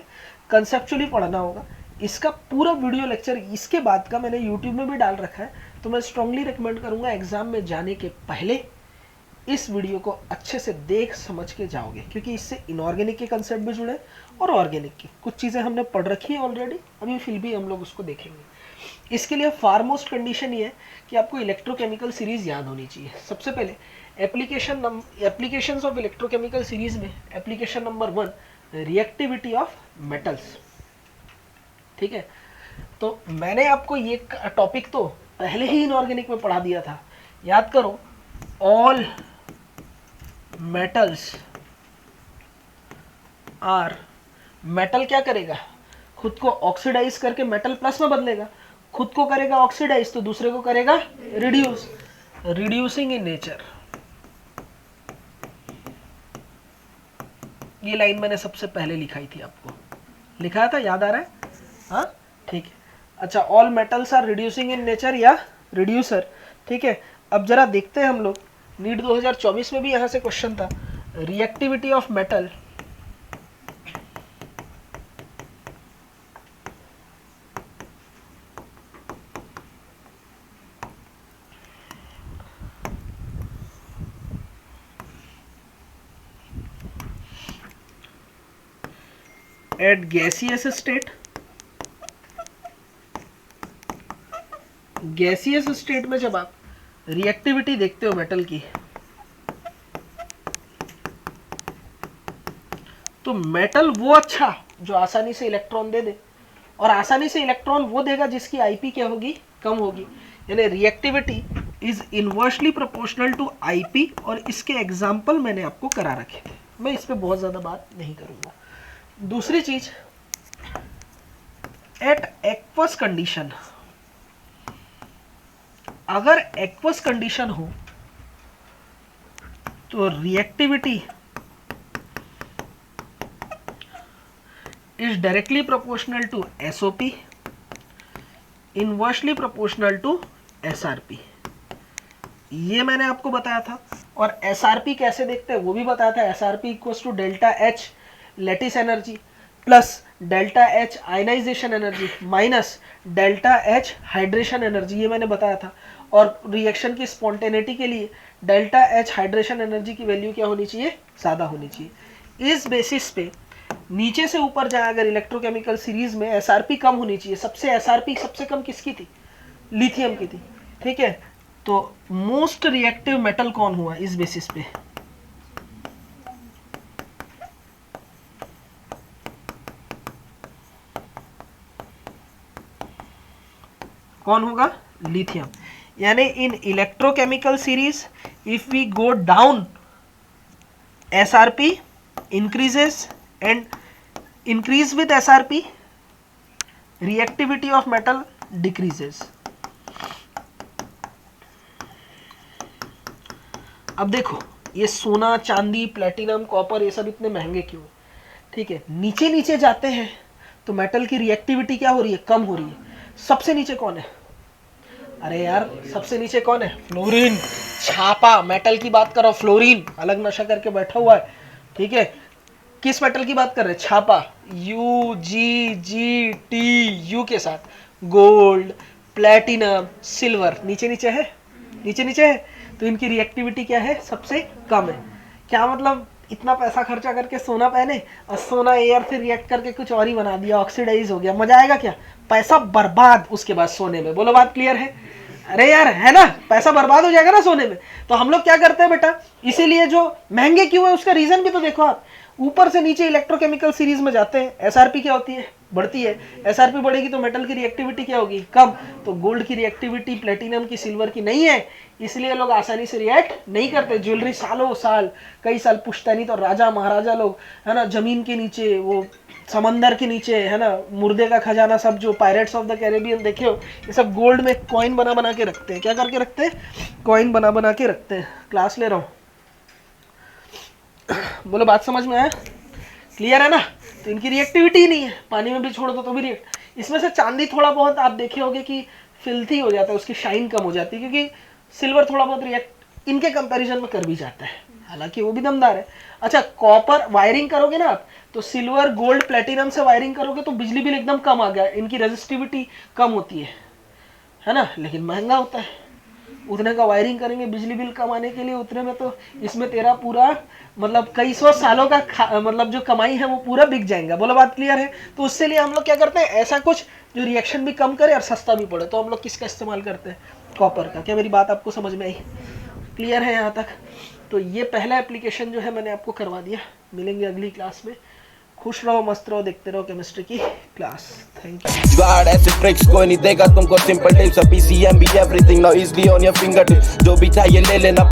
कंसेप्चुअली पढ़ना होगा। इसका पूरा वीडियो लेक्चर इसके बाद का मैंने यूट्यूब में भी डाल रखा है, तो मैं स्ट्रांगली रिकमेंड करूंगा एग्जाम में जाने के पहले इस वीडियो को अच्छे से देख समझ के जाओगे, क्योंकि इससे इनऑर्गेनिक के कंसेप्ट भी जुड़े और ऑर्गेनिक की कुछ चीज़ें हमने पढ़ रखी है ऑलरेडी, अभी फिर भी हम लोग उसको देखेंगे। इसके लिए फारमोस्ट कंडीशन ये है कि आपको इलेक्ट्रोकेमिकल सीरीज याद होनी चाहिए। सबसे पहले एप्लीकेशंस ऑफ इलेक्ट्रोकेमिकल सीरीज में application number 1 reactivity of metals. ठीक है, तो मैंने आपको ये टॉपिक तो पहले ही इनऑर्गेनिक में पढ़ा दिया था, याद करो। ऑल मेटल्स आर, मेटल क्या करेगा, खुद को ऑक्सीडाइज करके मेटल प्लस में बदलेगा, खुद को करेगा ऑक्सीडाइज तो दूसरे को करेगा रिड्यूस, रिड्यूसिंग इन नेचर। ये लाइन मैंने सबसे पहले लिखाई थी, आपको लिखाया था, याद आ रहा है? हाँ ठीक है। अच्छा, all metals are reducing in nature या रिड्यूसर। ठीक है, अब जरा देखते हैं हम लोग, नीट 2024 में भी यहां से क्वेश्चन था, reactivity of metal at gaseous state. Gaseous state में जब आप रिएक्टिविटी देखते हो मेटल की, तो मेटल वो अच्छा जो आसानी से इलेक्ट्रॉन दे दे, और आसानी से इलेक्ट्रॉन वो देगा जिसकी आईपी क्या होगी, कम होगी। यानी reactivity is inversely proportional to IP, और इसके एग्जाम्पल मैंने आपको करा रखे थे, मैं इस पर बहुत ज्यादा बात नहीं करूंगा। दूसरी चीज, एट एक्वस कंडीशन, अगर एक्वस कंडीशन हो तो reactivity is directly proportional to SOP, inversely proportional to SRP. ये मैंने आपको बताया था। और एसआरपी कैसे देखते हैं वो भी बताया था। SRP equals to delta H lattice energy plus delta H ionisation energy minus delta H hydration energy, ये मैंने बताया था। और रिएक्शन की स्पॉन्टेनिटी के लिए डेल्टा एच हाइड्रेशन एनर्जी की वैल्यू क्या होनी चाहिए, ज़्यादा होनी चाहिए। इस बेसिस पे नीचे से ऊपर जाए अगर इलेक्ट्रोकेमिकल सीरीज में एसआरपी कम होनी चाहिए। एसआरपी सबसे कम किसकी थी, लिथियम की थी। ठीक है, तो मोस्ट रिएक्टिव मेटल कौन हुआ इस बेसिस पे, कौन होगा, लिथियम। यानी in electrochemical series if we go down SRP increases and increase with SRP reactivity of metal decreases. अब देखो, ये सोना चांदी प्लेटिनम कॉपर ये सब इतने महंगे क्यों, ठीक है, नीचे नीचे जाते हैं तो मेटल की रिएक्टिविटी क्या हो रही है, कम हो रही है। सबसे नीचे कौन है, अरे यार सबसे नीचे कौन है, फ्लोरीन, छापा, मेटल की बात करो, फ्लोरीन अलग नशा करके बैठा हुआ है। ठीक है, किस मेटल की बात कर रहे हैं, छापा, U G G T U के साथ, गोल्ड प्लेटिनम सिल्वर नीचे नीचे है, नीचे नीचे है, तो इनकी रिएक्टिविटी क्या है, सबसे कम है। क्या मतलब, इतना पैसा खर्चा करके सोना पहने और सोना एयर से रिएक्ट करके कुछ और ही बना दिया, ऑक्सीडाइज हो गया, मजा आएगा क्या, पैसा बर्बाद उसके बाद सोने में। बोलो बात क्लियर है। अरे यार है ना, पैसा बर्बाद हो जाएगा ना सोने में। तो हम लोग क्या करते हैं बेटा, इसीलिए जो महंगे क्यों है उसका रीजन भी तो देखो आप, ऊपर से नीचे इलेक्ट्रोकेमिकल सीरीज में जाते हैं, एसआरपी क्या होती है, बढ़ती है। एसआरपी बढ़ेगी तो मेटल की रिएक्टिविटी क्या होगी, कम। तो गोल्ड की रिएक्टिविटी प्लेटिनम की, सिल्वर की नहीं है, इसलिए लोग आसानी से रिएक्ट नहीं करते। ज्वेलरी सालों साल, कई साल पुश्तैनी तो राजा महाराजा लोग है ना, जमीन के नीचे, वो समंदर के नीचे है ना, मुर्दे का खजाना, सब जो पायरेट्स ऑफ द कैरेबियन देखे हो, ये सब गोल्ड में कॉइन बना बना के रखते हैं। क्या करके रखते हैं, कॉइन बना बना के रखते हैं। क्लास ले रहा हूँ, बोलो बात समझ में आया, क्लियर है ना। तो इनकी रिएक्टिविटी ही नहीं है, पानी में भी छोड़ दो तो भी रिएक्ट। इसमें से चांदी थोड़ा बहुत आप देखे होंगे कि फिल्थी हो जाता है, उसकी शाइन कम हो जाती है, क्योंकि सिल्वर थोड़ा बहुत रिएक्ट इनके कंपैरिजन में कर भी जाता है, हालांकि वो भी दमदार है। अच्छा, कॉपर वायरिंग करोगे ना आप, तो सिल्वर गोल्ड प्लेटिनम से वायरिंग करोगे तो बिजली बिल एकदम कम आ गया, इनकी रेजिस्टिविटी कम होती है ना, लेकिन महंगा होता है। उतने का वायरिंग करेंगे बिजली बिल कम आने के लिए, उतने में तो इसमें तेरा पूरा मतलब कई सौ सालों का मतलब जो कमाई है वो पूरा बिक जाएगा। बोलो बात क्लियर है। तो उससे लिए हम लोग क्या करते हैं, ऐसा कुछ जो रिएक्शन भी कम करे और सस्ता भी पड़े, तो हम लोग किसका इस्तेमाल करते हैं, कॉपर का। क्या मेरी बात आपको समझ में आई, क्लियर है यहाँ तक। तो ये पहला एप्लीकेशन जो है मैंने आपको करवा दिया। मिलेंगे अगली क्लास में, खुश रहो, मस्त रहो, देखते रहो केमिस्ट्री की क्लास। Thank you. जुगाड़ ऐसे ट्रिक्स कोई नहीं देगा तुमको, सिंपल टिप्स, पीसीएम भी everything now easily on your finger tips, जो भी चाहिए ले लेना।